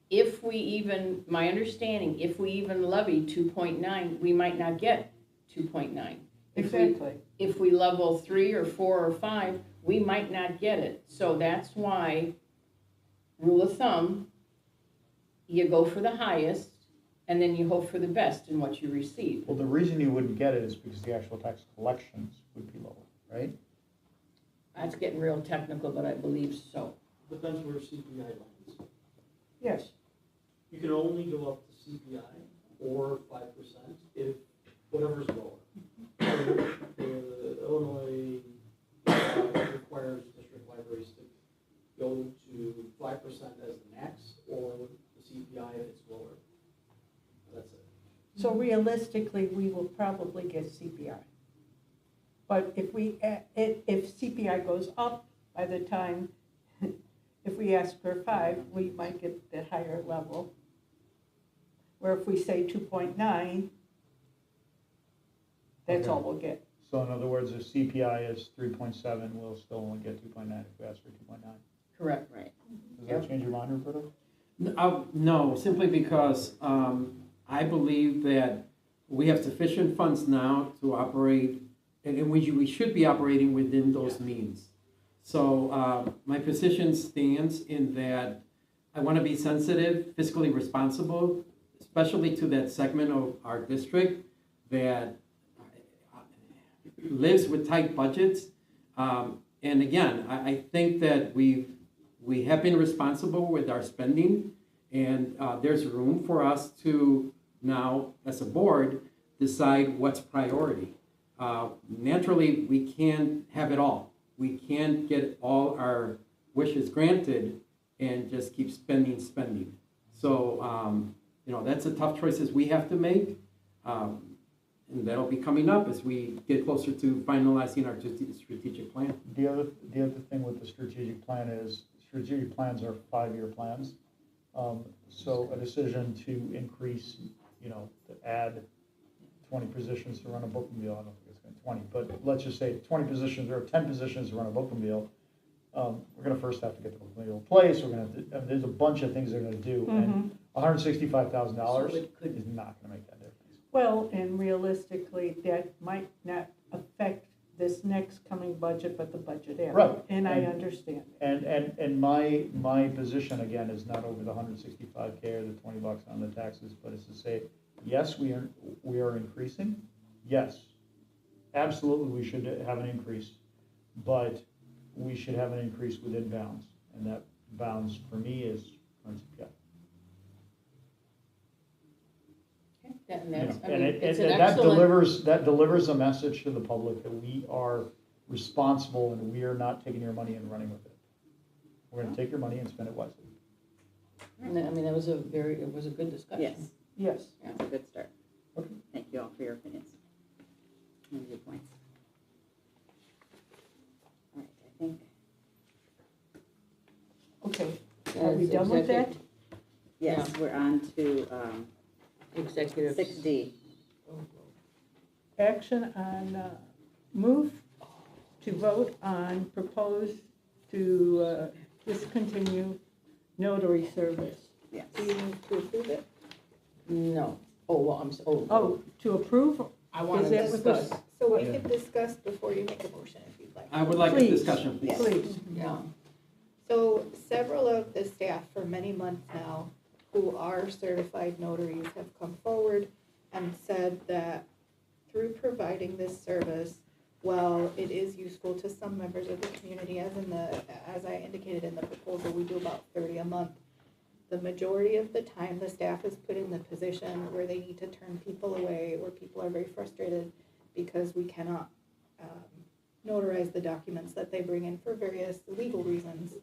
if we even, my understanding, if we even levy 2.9, we might not get 2.9. Exactly. If we level 3 or 4 or 5, we might not get it. So that's why, rule of thumb, you go for the highest, and then you hope for the best in what you receive. Well, the reason you wouldn't get it is because the actual tax collections would be lower, right? That's getting real technical, but I believe so. Depends where CPI lands. Yes, You can only go up to CPI or 5% if whatever's lower. So, Illinois requires district libraries to go to 5% as the max, or the CPI if it's lower. That's it. so realistically, we will probably get CPI. But if if CPI goes up by the time, if we ask for 5, we might get the higher level. Where if we say 2.9, that's all we'll get. So in other words, if CPI is 3.7, we'll still only get 2.9 if we ask for 2.9. Correct. Right. Does that change your mind, Roberto? No, simply because I believe that we have sufficient funds now to operate, and we should be operating within those means. So my position stands in that I want to be sensitive, fiscally responsible, especially to that segment of our district that lives with tight budgets. And again, I think that we have been responsible with our spending, and there's room for us to now, as a board, decide what's priority. Naturally, we can't have it all. We can't get all our wishes granted and just keep spending. So, that's the tough choices we have to make. And that'll be coming up as we get closer to finalizing our strategic plan. The other thing with the strategic plan is, strategic plans are 5-year plans. So a decision to increase, to add 20 positions to run a bookmobile, I don't think it's going to be 20, but let's just say 20 positions or 10 positions to run a bookmobile. We're going to first have to get the bookmobile in place. We're going to there's a bunch of things they're going to do, and $165,000 So it could- is not going to make that difference. Well, and realistically, that might not affect this next coming budget, but the budget after. Right. And I understand. And my position, again, is not over the 165K or the $20 on the taxes, but it's to say, yes, we are increasing. Yes, absolutely, we should have an increase, but we should have an increase within bounds, and that bounds for me is current CPI. And that's, I And mean, it's an that excellent. delivers a message to the public that we are responsible and we are not taking your money and running with it. We're gonna take your money and spend it wisely. And I mean, it was a good discussion. Yes, Yes. that's a good start. Okay. Thank you all for your opinions and your points. All right, I think, Okay. Are we done with that? yes, we're on to executive. 6D. Action on, move to vote on propose to discontinue notary service. Yes. Do you move to approve it? No. Oh, well, Oh, to approve? I want Is to that what this- discuss. So we could discuss before you make a motion if you'd like. I would like a Please. discussion, please. Please. Yeah. So several of the staff for many months now who are certified notaries have come forward and said that through providing this service, while it is useful to some members of the community, as I indicated in the proposal, we do about 30 a month. The majority of the time, the staff is put in the position where they need to turn people away, or people are very frustrated because we cannot notarize the documents that they bring in for various legal reasons.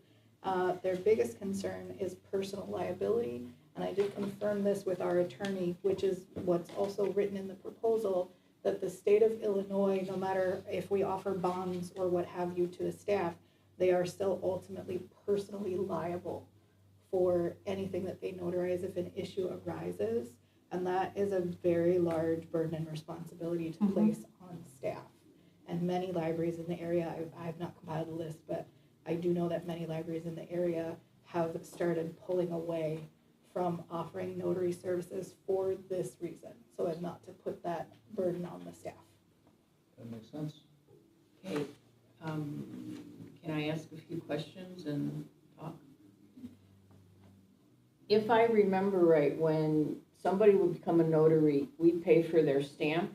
Their biggest concern is personal liability, and I did confirm this with our attorney, which is what's also written in the proposal, that the state of Illinois, no matter if we offer bonds or what have you to the staff, they are still ultimately personally liable for anything that they notarize if an issue arises. And that is a very large burden and responsibility to place on staff. And many libraries in the area, I've not compiled a list, but I do know that many libraries in the area have started pulling away from offering notary services for this reason, so as not to put that burden on the staff. That makes sense. Okay, can I ask a few questions and talk? If I remember right, when somebody would become a notary, we'd pay for their stamp,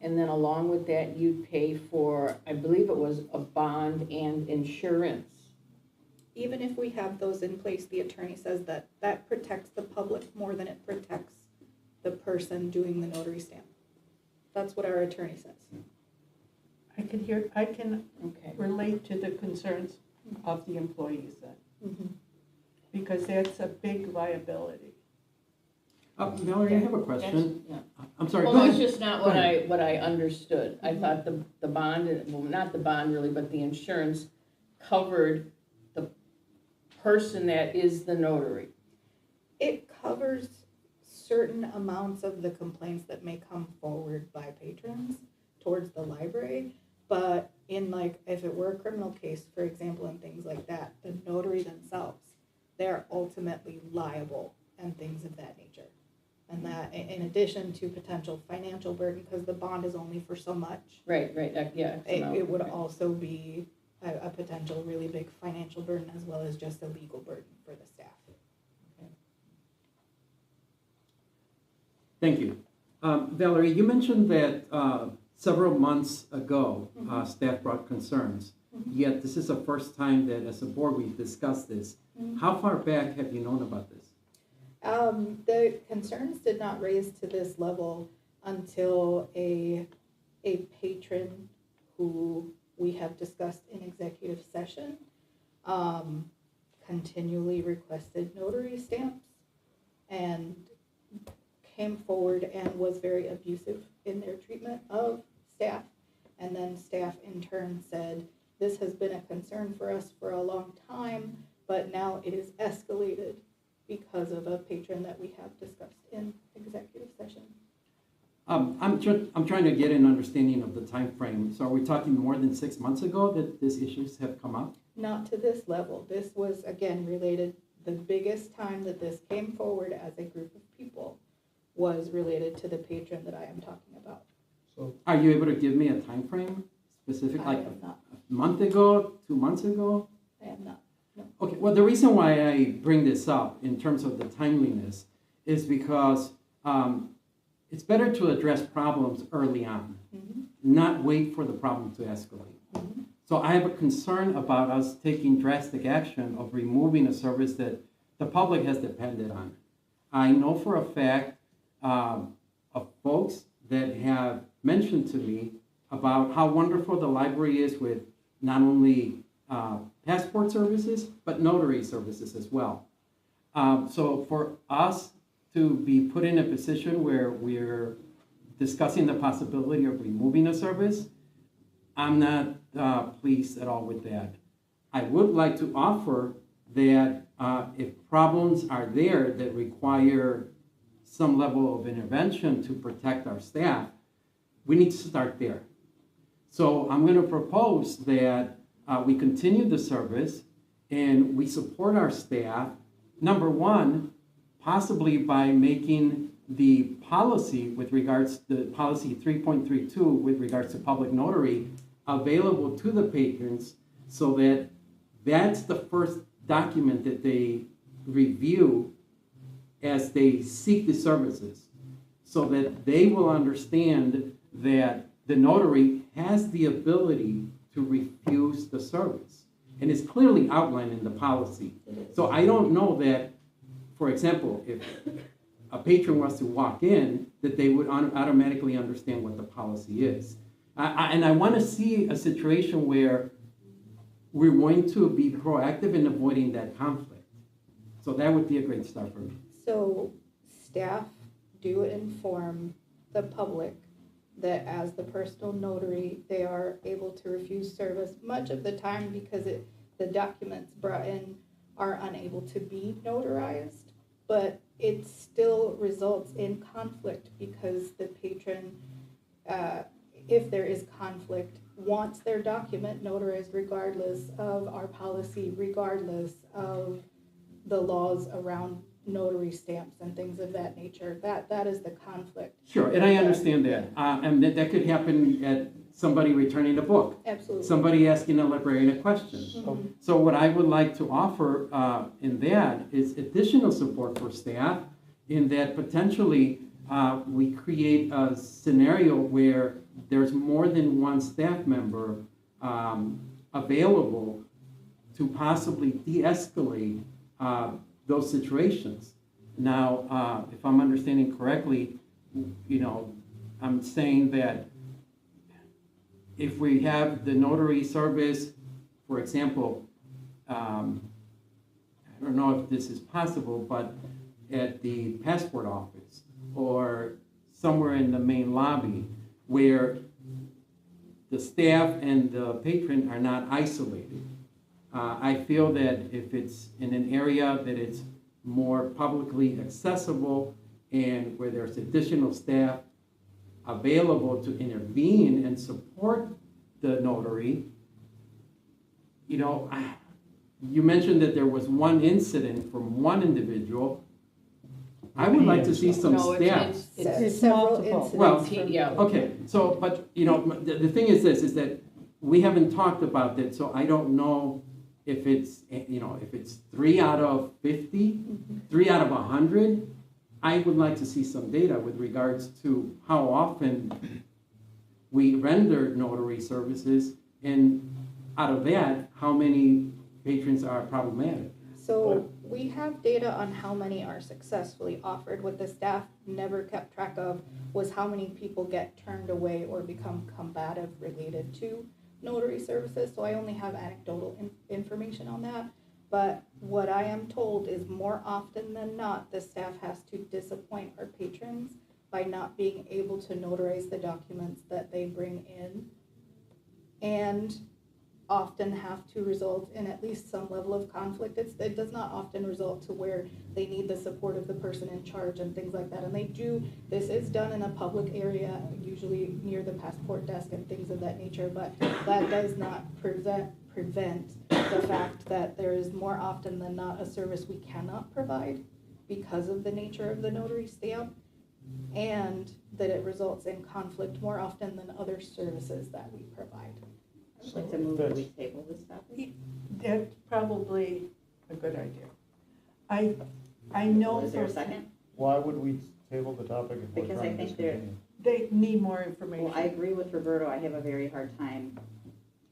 and then along with that, you'd pay for, I believe it was a bond and insurance. Even if we have those in place, the attorney says that that protects the public more than it protects the person doing the notary stamp. That's what our attorney says. I can Okay. relate to the concerns of the employees then, because that's a big liability. Valerie, I have a question. Yeah. I'm sorry, go Well, it's ahead. just not Go what I understood. I thought the bond, well, not the bond really, but the insurance covered the person that is the notary. It covers certain amounts of the complaints that may come forward by patrons towards the library, but in like, if it were a criminal case, for example, and things like that, the notary themselves, they're ultimately liable and things of that nature. And that, in addition to potential financial burden, because the bond is only for so much, Right, yeah. it would also be a potential really big financial burden as well as just a legal burden for the staff. Thank you. Valerie, you mentioned that several months ago, staff brought concerns, yet this is the first time that as a board we've discussed this. How far back have you known about this? The concerns did not raise to this level until a patron who we have discussed in executive session continually requested notary stamps and came forward and was very abusive in their treatment of staff. And then staff in turn said, this has been a concern for us for a long time, but now it is escalated because of a patron that we have discussed in executive session. I'm trying to get an understanding of the time frame. So are we talking more than 6 months ago that these issues have come up? Not to this level. This was, again, related, the biggest time that this came forward as a group of people was related to the patron that I am talking about. So, Are you able to give me a time frame specific, I like am not. a month ago, 2 months ago? I am not. Okay, well, the reason why I bring this up in terms of the timeliness is because it's better to address problems early on, not wait for the problem to escalate. So I have a concern about us taking drastic action of removing a service that the public has depended on. I know for a fact of folks that have mentioned to me about how wonderful the library is with not only passport services, but notary services as well. So for us to be put in a position where we're discussing the possibility of removing a service, I'm not pleased at all with that. I would like to offer that if problems are there that require some level of intervention to protect our staff, we need to start there. So I'm going to propose that we continue the service and we support our staff. Number one, possibly by making the policy with regards to policy 3.32 with regards to public notary available to the patrons, so that that's the first document that they review as they seek the services, so that they will understand that the notary has the ability to refuse the service. And it's clearly outlined in the policy. So I don't know that, for example, if a patron was to walk in, that they would automatically understand what the policy is. And I want to see a situation where we're going to be proactive in avoiding that conflict. So that would be a great start for me. So staff do inform the public that as the personal notary, they are able to refuse service much of the time because the documents brought in are unable to be notarized, but it still results in conflict because the patron, if there is conflict, wants their document notarized regardless of our policy, regardless of the laws around notary stamps and things of that nature. That is the conflict. Sure, and I understand that. And that could happen at somebody returning a book. Absolutely. Somebody asking a librarian a question. So what I would like to offer in that is additional support for staff, in that potentially we create a scenario where there's more than one staff member available to possibly de-escalate those situations. Now, if I'm understanding correctly, I'm saying that if we have the notary service, for example, I don't know if this is possible, but at the passport office or somewhere in the main lobby where the staff and the patron are not isolated. I feel that if it's in an area that it's more publicly accessible and where there's additional staff available to intervene and support the notary, you mentioned that there was one incident from one individual. I would like to see some No, staff. It's Several multiple. incidents. Well, Yeah. Okay, so, but, the thing is this, is that we haven't talked about that, so I don't know if it's, if it's 3 out of 50, 3 out of 100. I would like to see some data with regards to how often we render notary services, and out of that, how many patrons are problematic. So we have data on how many are successfully offered. What the staff never kept track of was how many people get turned away or become combative related to notary services. So I only have anecdotal information on that. But what I am told is more often than not, the staff has to disappoint our patrons by not being able to notarize the documents that they bring in, and often have to result in at least some level of conflict. It does not often result to where they need the support of the person in charge and things like that. And this is done in a public area, usually near the passport desk and things of that nature, but that does not prevent the fact that there is more often than not a service we cannot provide because of the nature of the notary stamp, and that it results in conflict more often than other services that we provide. I'd like to move that we table this topic. That's probably a good idea. I know Is there a for- second? Why would we table the topic if we're Because I trying to think they're- discontinue? they need more information. Well, I agree with Roberto. I have a very hard time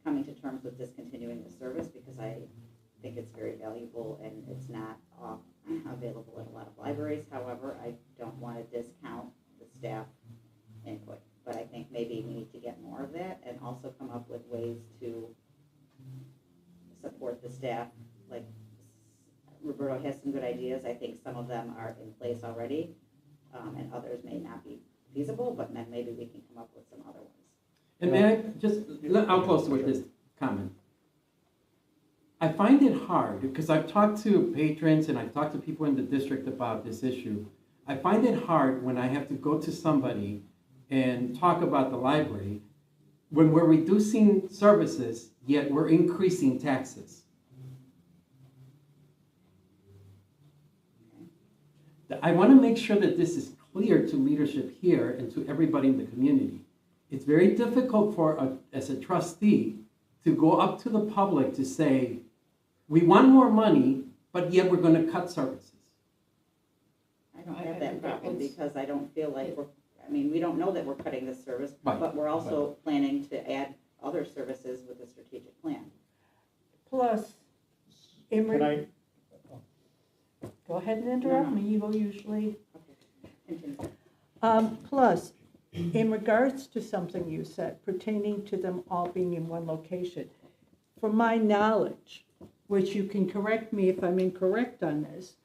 coming to terms with discontinuing the service because I think it's very valuable and it's not available in a lot of libraries. However, I don't want to discount the staff input, but I think maybe we need to get more of that and also come up with ways to support the staff. Like Roberto has some good ideas. I think some of them are in place already, and others may not be feasible, but then maybe we can come up with some other ones. And may I I'll close with this comment. I find it hard, because I've talked to patrons and I've talked to people in the district about this issue. I find it hard when I have to go to somebody and talk about the library when we're reducing services, yet we're increasing taxes. I want to make sure that this is clear to leadership here and to everybody in the community. It's very difficult as a trustee to go up to the public to say, we want more money, but yet we're going to cut services. I don't have that problem because I don't feel like we don't know that we're cutting this service, Right. but we're also planning to add other services with the strategic plan. Plus, Can I, go ahead and interrupt me, you will usually. Continue. Plus, in regards to something you said pertaining to them all being in one location, from my knowledge, which you can correct me if I'm incorrect on this,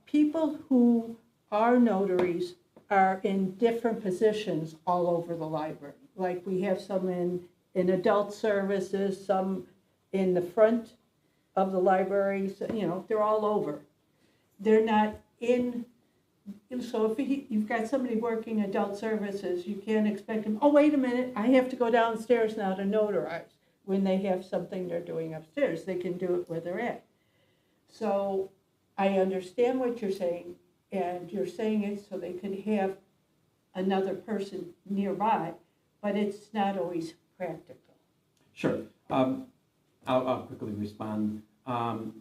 people who are notaries are in different positions all over the library. Like we have some in adult services, some in the front of the library, so, they're all over. They're not in, so if you've got somebody working adult services, you can't expect them, oh, wait a minute, I have to go downstairs now to notarize. When they have something they're doing upstairs, they can do it where they're at. So I understand what you're saying, and you're saying it so they could have another person nearby, but it's not always practical. Sure. I'll quickly respond.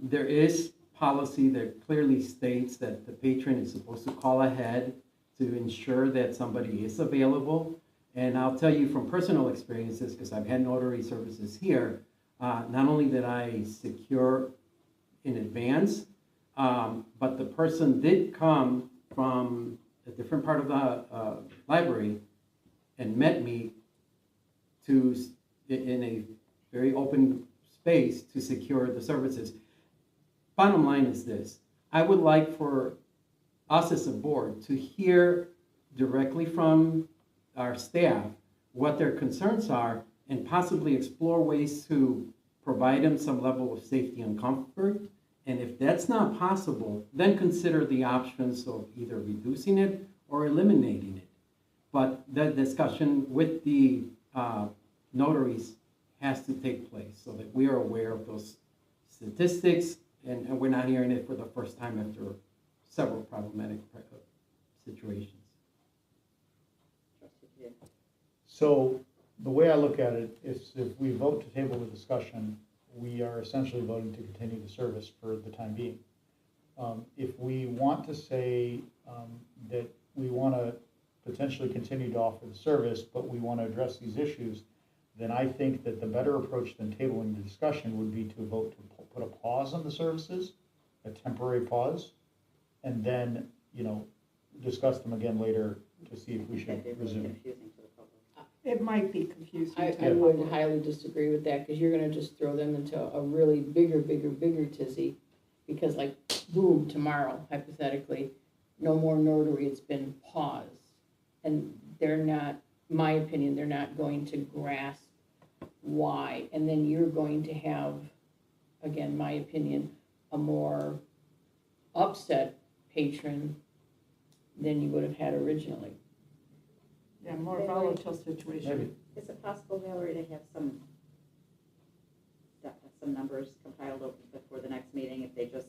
There is policy that clearly states that the patron is supposed to call ahead to ensure that somebody is available. And I'll tell you from personal experiences, because I've had notary services here, not only did I secure in advance, but the person did come from a different part of the library and met me in a very open space to secure the services. Bottom line is this: I would like for us as a board to hear directly from our staff what their concerns are and possibly explore ways to provide them some level of safety and comfort. And if that's not possible, then consider the options of either reducing it or eliminating it. But that discussion with the notaries has to take place so that we are aware of those statistics and we're not hearing it for the first time after several problematic situations. so the way I look at it is if we vote to table the discussion, we are essentially voting to continue the service for the time being. If we want to say that we want to potentially continue to offer the service, but we want to address these issues, then I think that the better approach than tabling the discussion would be to vote to put a pause on the services, a temporary pause, and then, discuss them again later to see if we should That'd be really resume. confusing to the public. It might be confusing. I to would people. highly disagree with that, because you're gonna just throw them into a really bigger tizzy. Because like, boom, tomorrow, hypothetically, no more notary, it's been paused. And they're not, my opinion, they're not going to grasp why. And then you're going to have, again, my opinion, a more upset patron than you would have had originally. Yeah, more volatile situation. Maybe. Is it possible, Valerie, to have some numbers compiled before the next meeting, if they just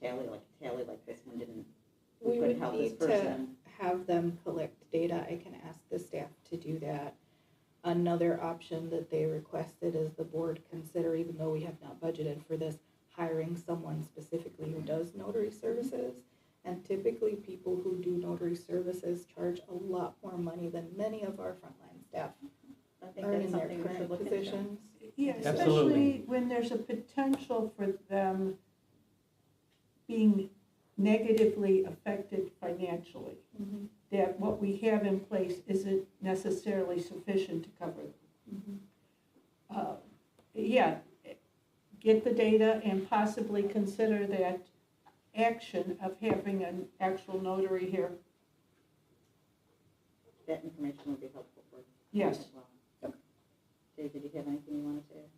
tally like this one didn't, We couldn't would help this need to person? have them collect data. I can ask the staff to do that. Another option that they requested is the board consider, even though we have not budgeted for this, hiring someone specifically who does notary services. And typically, people who do notary services charge a lot more money than many of our frontline staff I think are that's in their something we should current look into. positions. Yeah, Absolutely. especially when there's a potential for them being negatively affected financially, Mhm. that what we have in place isn't necessarily sufficient to cover them. Mhm. Yeah, get the data and possibly consider that action of having an actual notary here. That information would be helpful for. Yes. as well. Dave, did you have anything you wanted to add?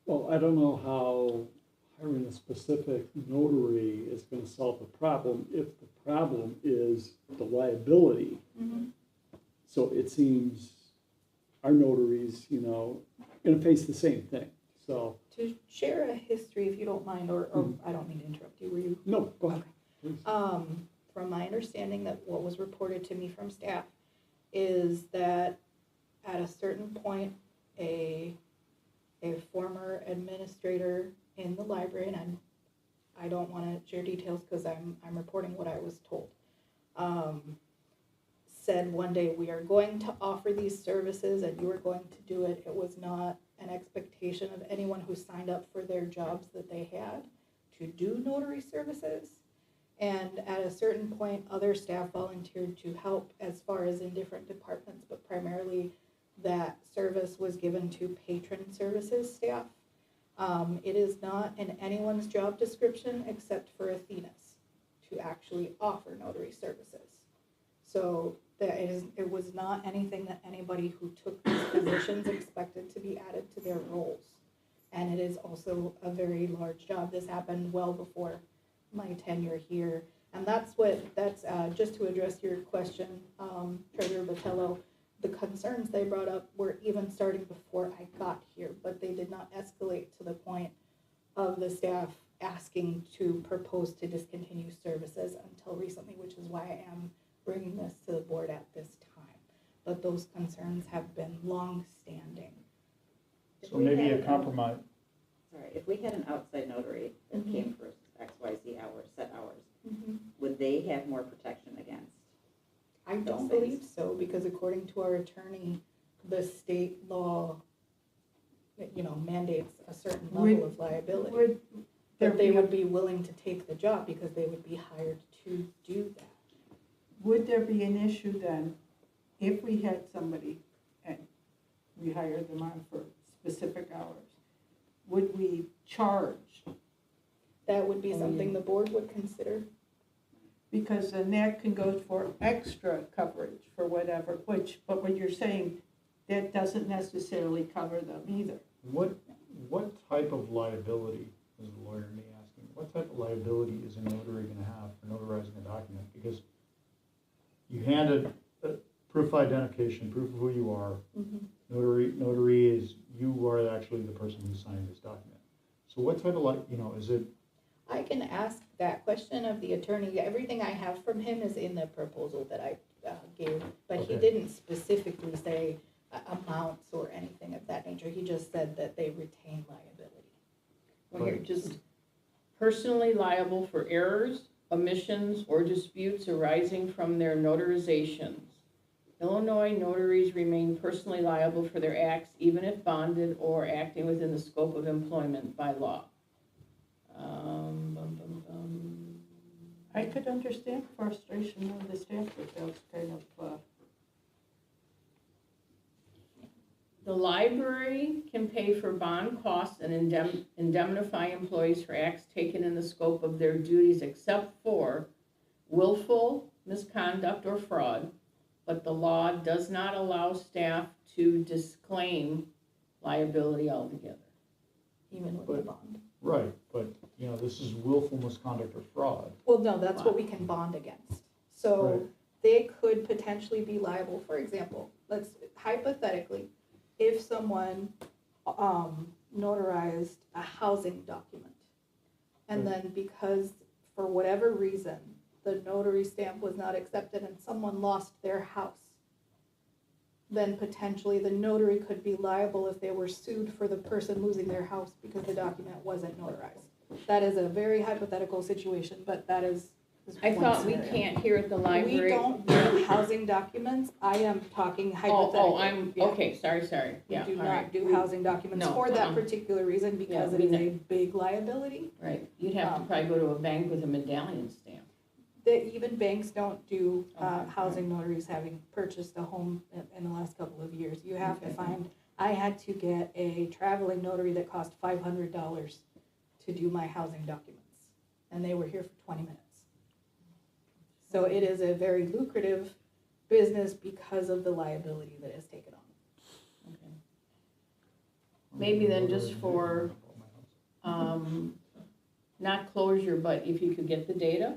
Well, I don't know how hiring a specific notary is gonna solve the problem if the problem is the liability. So it seems our notaries, you know, gonna face the same thing, so, To share a history, if you don't mind, or I don't mean to interrupt you, were you? no, go ahead. please. From my understanding, that what was reported to me from staff is that at a certain point, a former administrator in the library, and I don't wanna share details because I'm reporting what I was told, said one day, we are going to offer these services and you are going to do it. It was not an expectation of anyone who signed up for their jobs that they had to do notary services. And at a certain point, other staff volunteered to help as far as in different departments, but primarily that service was given to patron services staff. It is not in anyone's job description except for Athena's to actually offer notary services. So it was not anything that anybody who took these positions expected to be added to their roles. And it is also a very large job. This happened well before my tenure here. And that's just to address your question, Treasurer Botello, the concerns they brought up were even starting before I got here, but they did not escalate to the point of the staff asking to propose to discontinue services until recently, which is why I am bringing this to the board at this time. But those concerns have been long-standing. So maybe a compromise. Sorry, if we had an outside notary that Mhm. came for XYZ hours, set hours, Mm-hmm. would they have more protection against? I don't Those believe so, because according to our attorney, the state law, mandates a certain level of liability. Would there That they be a- would be willing to take the job because they would be hired to do that. Would there be an issue then, if we had somebody and we hired them on for specific hours, would we charge? That would be something the board would consider. Because then that can go for extra coverage for whatever, but what you're saying, that doesn't necessarily cover them either. What type of liability, is the lawyer me asking, what type of liability is a notary gonna have for notarizing a document? Because you handed a proof of identification, proof of who you are. Notary is, you are actually the person who signed this document. So what type of is it, I can ask that question of the attorney. Everything I have from him is in the proposal that I gave, but he Okay. didn't specifically say amounts or anything of that nature. He just said that they retain liability. Well, you're just personally liable for errors, omissions, or disputes arising from their notarizations. Illinois notaries remain personally liable for their acts even if bonded or acting within the scope of employment by law. I could understand frustration of the staff with those kind of, The library can pay for bond costs and indemnify employees for acts taken in the scope of their duties except for willful misconduct or fraud, but the law does not allow staff to disclaim liability altogether. Even with the bond. right, but, this is willful misconduct or fraud. Well, no, that's what we can bond against. So Right. they could potentially be liable, for example, hypothetically, if someone notarized a housing document, and then because, for whatever reason, the notary stamp was not accepted and someone lost their house, then potentially the notary could be liable if they were sued for the person losing their house because the document wasn't notarized. That is a very hypothetical situation, but that is I one thought we scenario. can't here at the We library. don't do housing documents. I am talking hypothetically. Oh, Yeah. okay, sorry, We yeah, do all not right. do housing documents No, for that uh-uh. particular reason because Yeah, it is we a big liability. Right, you'd have to probably go to a bank with a medallion stamp. Even banks don't do Okay. housing notaries having purchased a home in the last couple of years. You have to Okay. I had to get a traveling notary that cost $500 to do my housing documents. And they were here for 20 minutes. So it is a very lucrative business because of the liability that is taken on. Okay. Maybe then just for, not closure, but if you could get the data.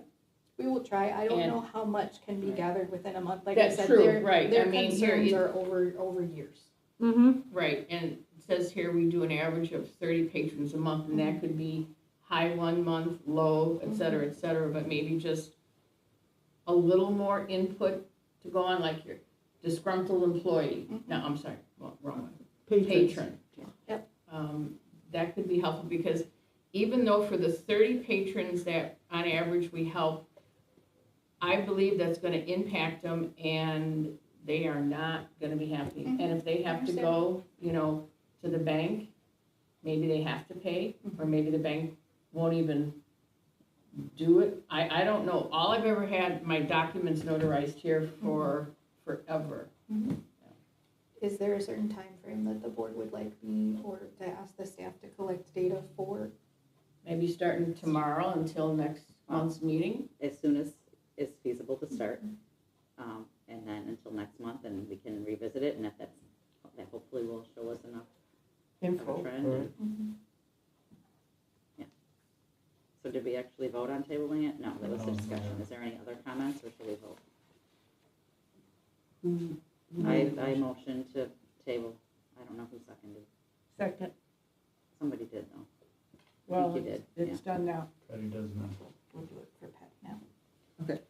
We will try. I don't And- know how much can be gathered within a month. Like I That's said, true, their, right. their I mean, here concerns it- are over years. Mm-hmm. Right, and it says here we do an average of 30 patrons a month, and that could be high one month, low, et cetera, but maybe just a little more input to go on, like your disgruntled employee. No, I'm sorry, well, wrong one. Patron. Yep. That could be helpful, because even though for the 30 patrons that on average we help, I believe that's gonna impact them, and they are not gonna be happy. And if they have to go, to the bank, maybe they have to pay, or maybe the bank won't even do it. I don't know. All I've ever had my documents notarized here for forever. Is there a certain time frame that the board would like me or to ask the staff to collect data for? Maybe starting tomorrow until next month's meeting. As soon as it's feasible to start, and then until next month, and we can revisit it, and if that hopefully will show us enough of a Info. trend. and- Yeah. So did we actually vote on tabling it? No, that was a discussion. Is there any other comments, or should we vote? I motion to table. I don't know who seconded. Second. Somebody did though. Well, you did, it's done now. Patty does not. We'll do it for Pat now. Okay.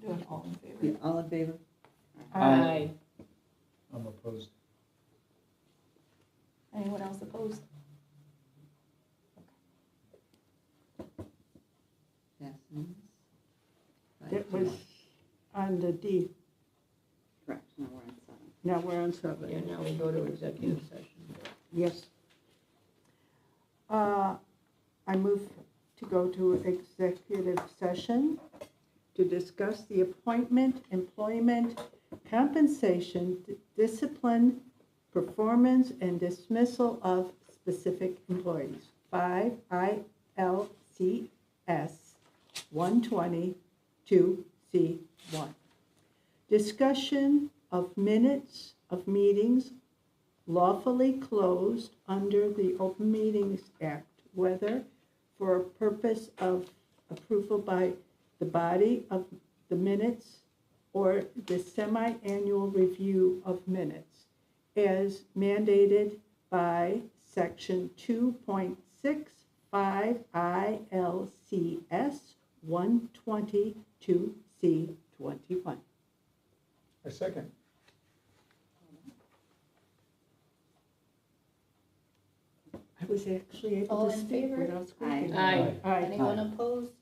Do it all in favor. All in favor? Aye. I'm opposed. Anyone else opposed? Passes. It was on the D. Correct, now we're on 7. Now we're on 7. Yeah, now we go to executive session. Yes. I move to go to executive session to discuss the appointment, employment, compensation, discipline, performance, and dismissal of specific employees. 5 ILCS 122C1. Discussion of minutes of meetings lawfully closed under the Open Meetings Act, whether for a purpose of approval by the body of the minutes or the semi-annual review of minutes, as mandated by Section 2.65 ILCS 122C21. I second. I was actually able All to in speak favor? without squeaking. Aye. Aye. Anyone opposed?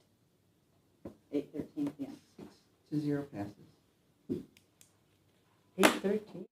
8:13 PM. 6-0 passes. 8:13.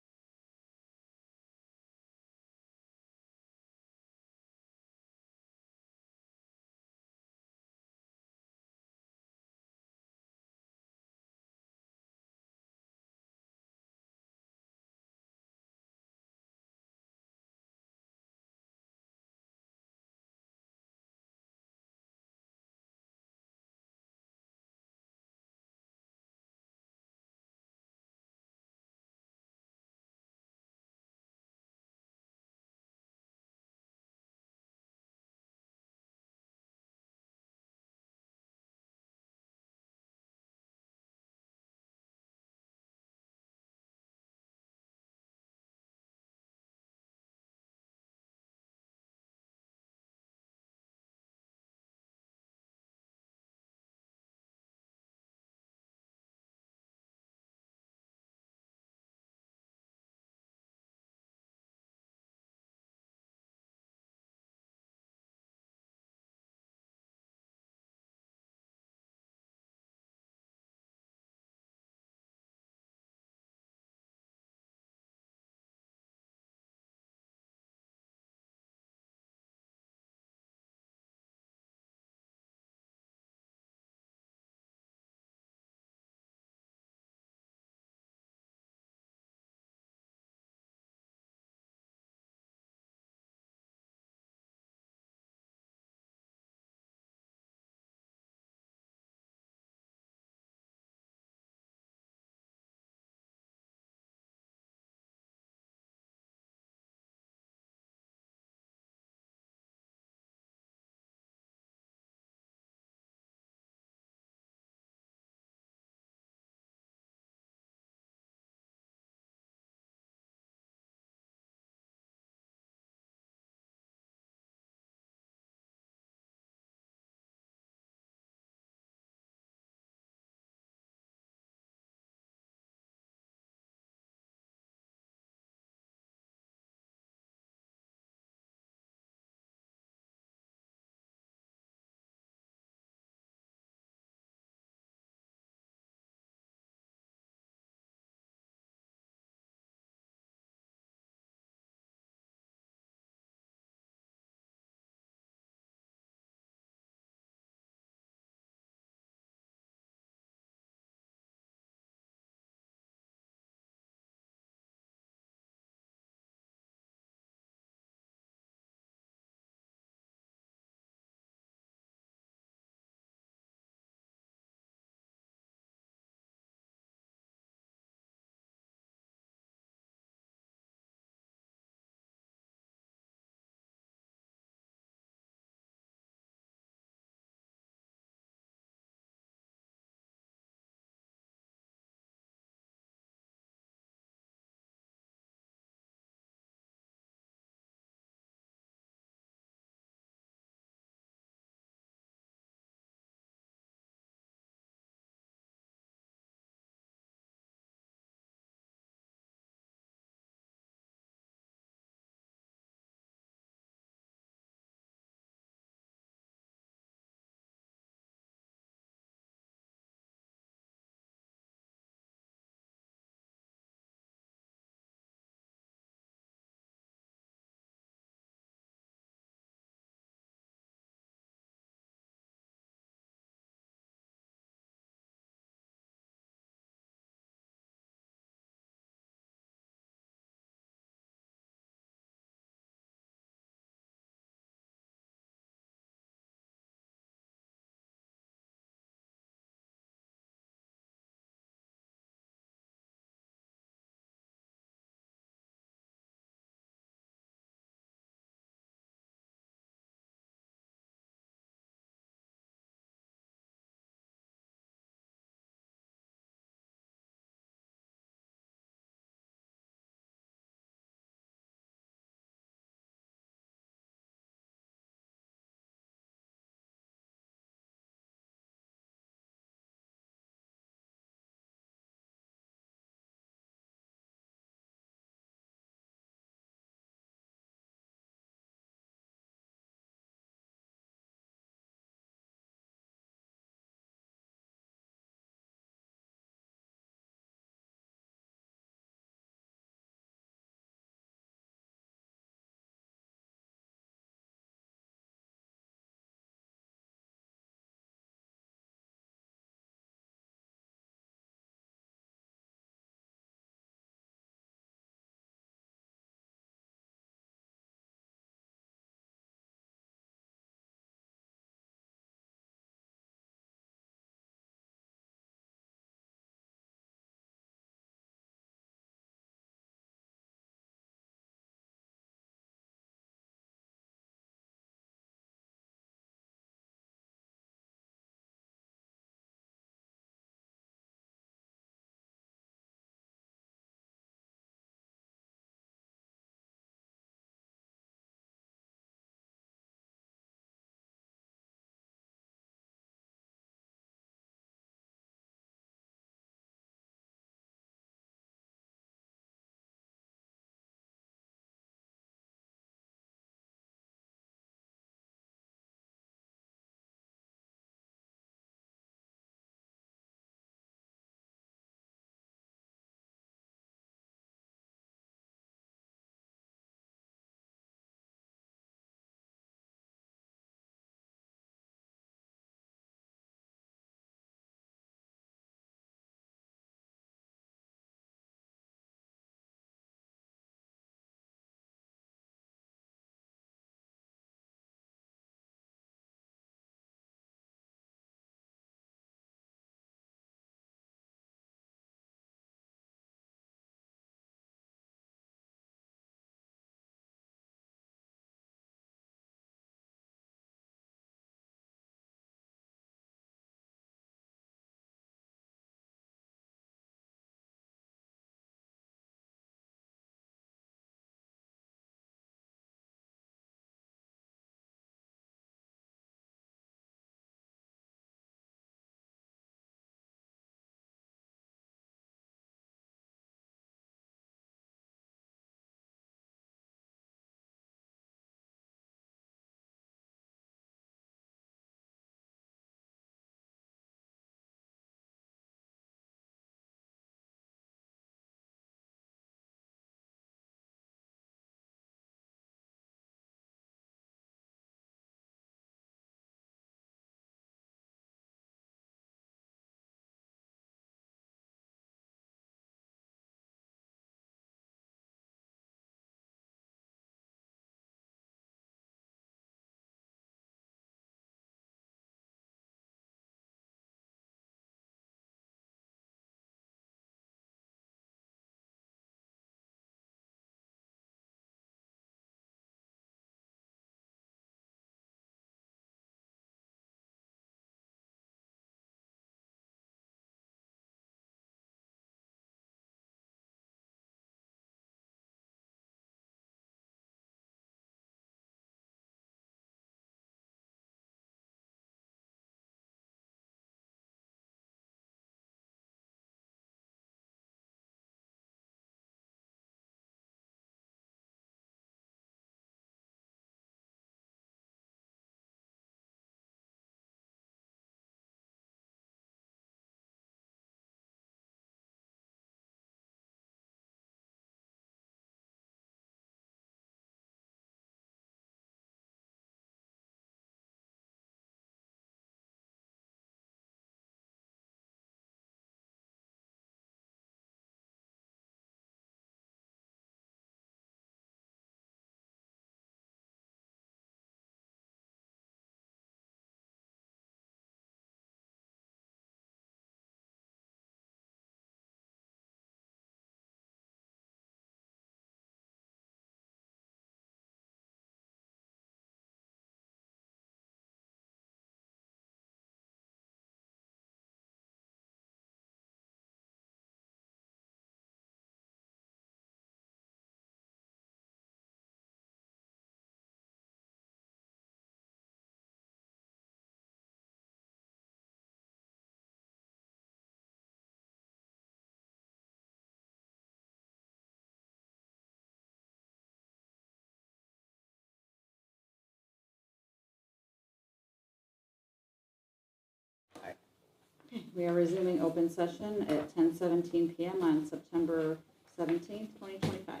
We are resuming open session at 10:17 PM on September 17th, 2025.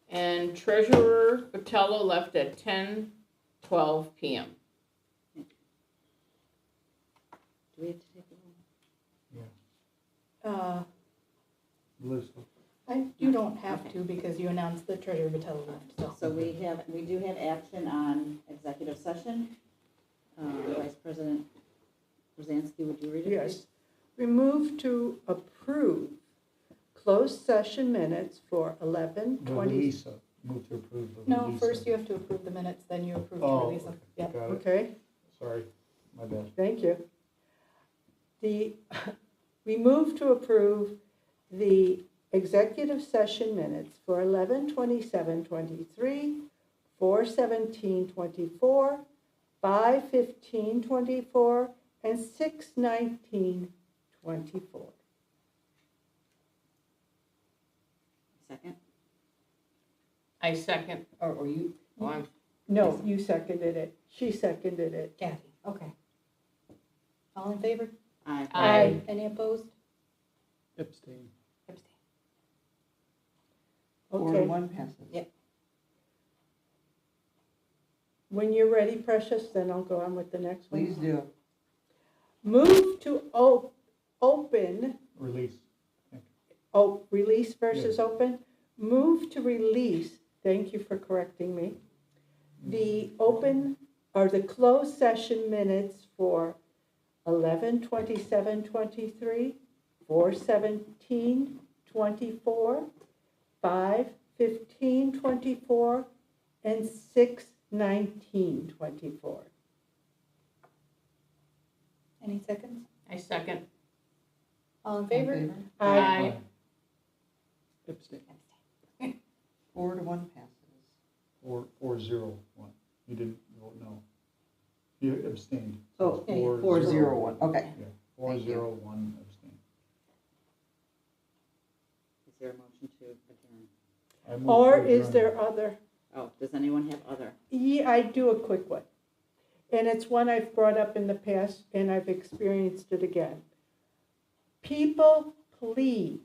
And Treasurer Botello left at 10:12 PM. Do we have to take a roll? Melissa. You don't have to because you announced that Treasurer Vitello left, so. So we do have action on executive session. Vice President Rosansky, would you read it? Yes. We move to approve closed session minutes for 11:20. Melissa, move to approve the No, release first of- you have to approve the minutes, then you approve the Oh, release of, yeah. got it, Okay, sorry, my bad. thank you. We move to approve the executive session minutes for 11:27:23, 4:17:24, 5:15:24, and 6:19:24. Second? I second, or you, oh, I'm, No, you seconded it. She seconded it. Kathy, okay. All in favor? Aye. Aye. Any opposed? Abstain. Abstain. Okay. passes. When you're ready, Precious, then I'll go on with the next one. Please do. Move to open, Release. release versus open. Move to release, thank you for correcting me, the open, or the closed session minutes for 11:27:23, 4:17:24, 5:15:24, and 6:19:24. Any seconds? I second. All in favor? Aye. Abstain. 4-1 passes. 4-0-1. You didn't vote no. You abstained. Oh, yeah, 4-0-1, okay. Yeah, Thank you. 4-0-1 abstain. Is there a motion to adjourn? I move Or to is adjourn. there other? Oh, does anyone have other? Yeah, I do a quick one. And it's one I've brought up in the past and I've experienced it again. People, please,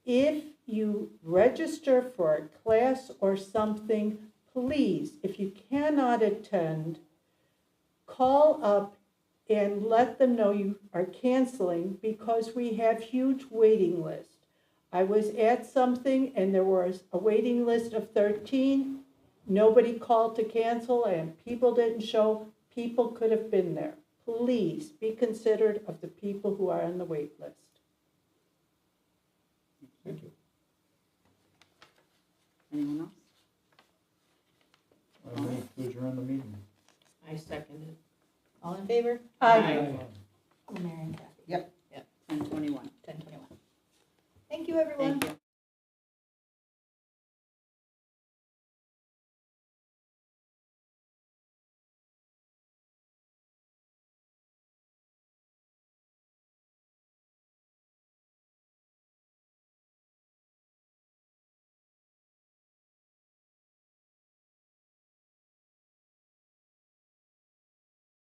if you register for a class or something, please, if you cannot attend, call up and let them know you are canceling because we have huge waiting lists. I was at something and there was a waiting list of 13. Nobody called to cancel and people didn't show. People could have been there. Please be considerate of the people who are on the wait list. Thank you. Anyone else? I move to adjourn the meeting. I second it. All in favor? Aye. Mary and Kathy. 10:21. 10:21. Thank you, everyone. Thank you.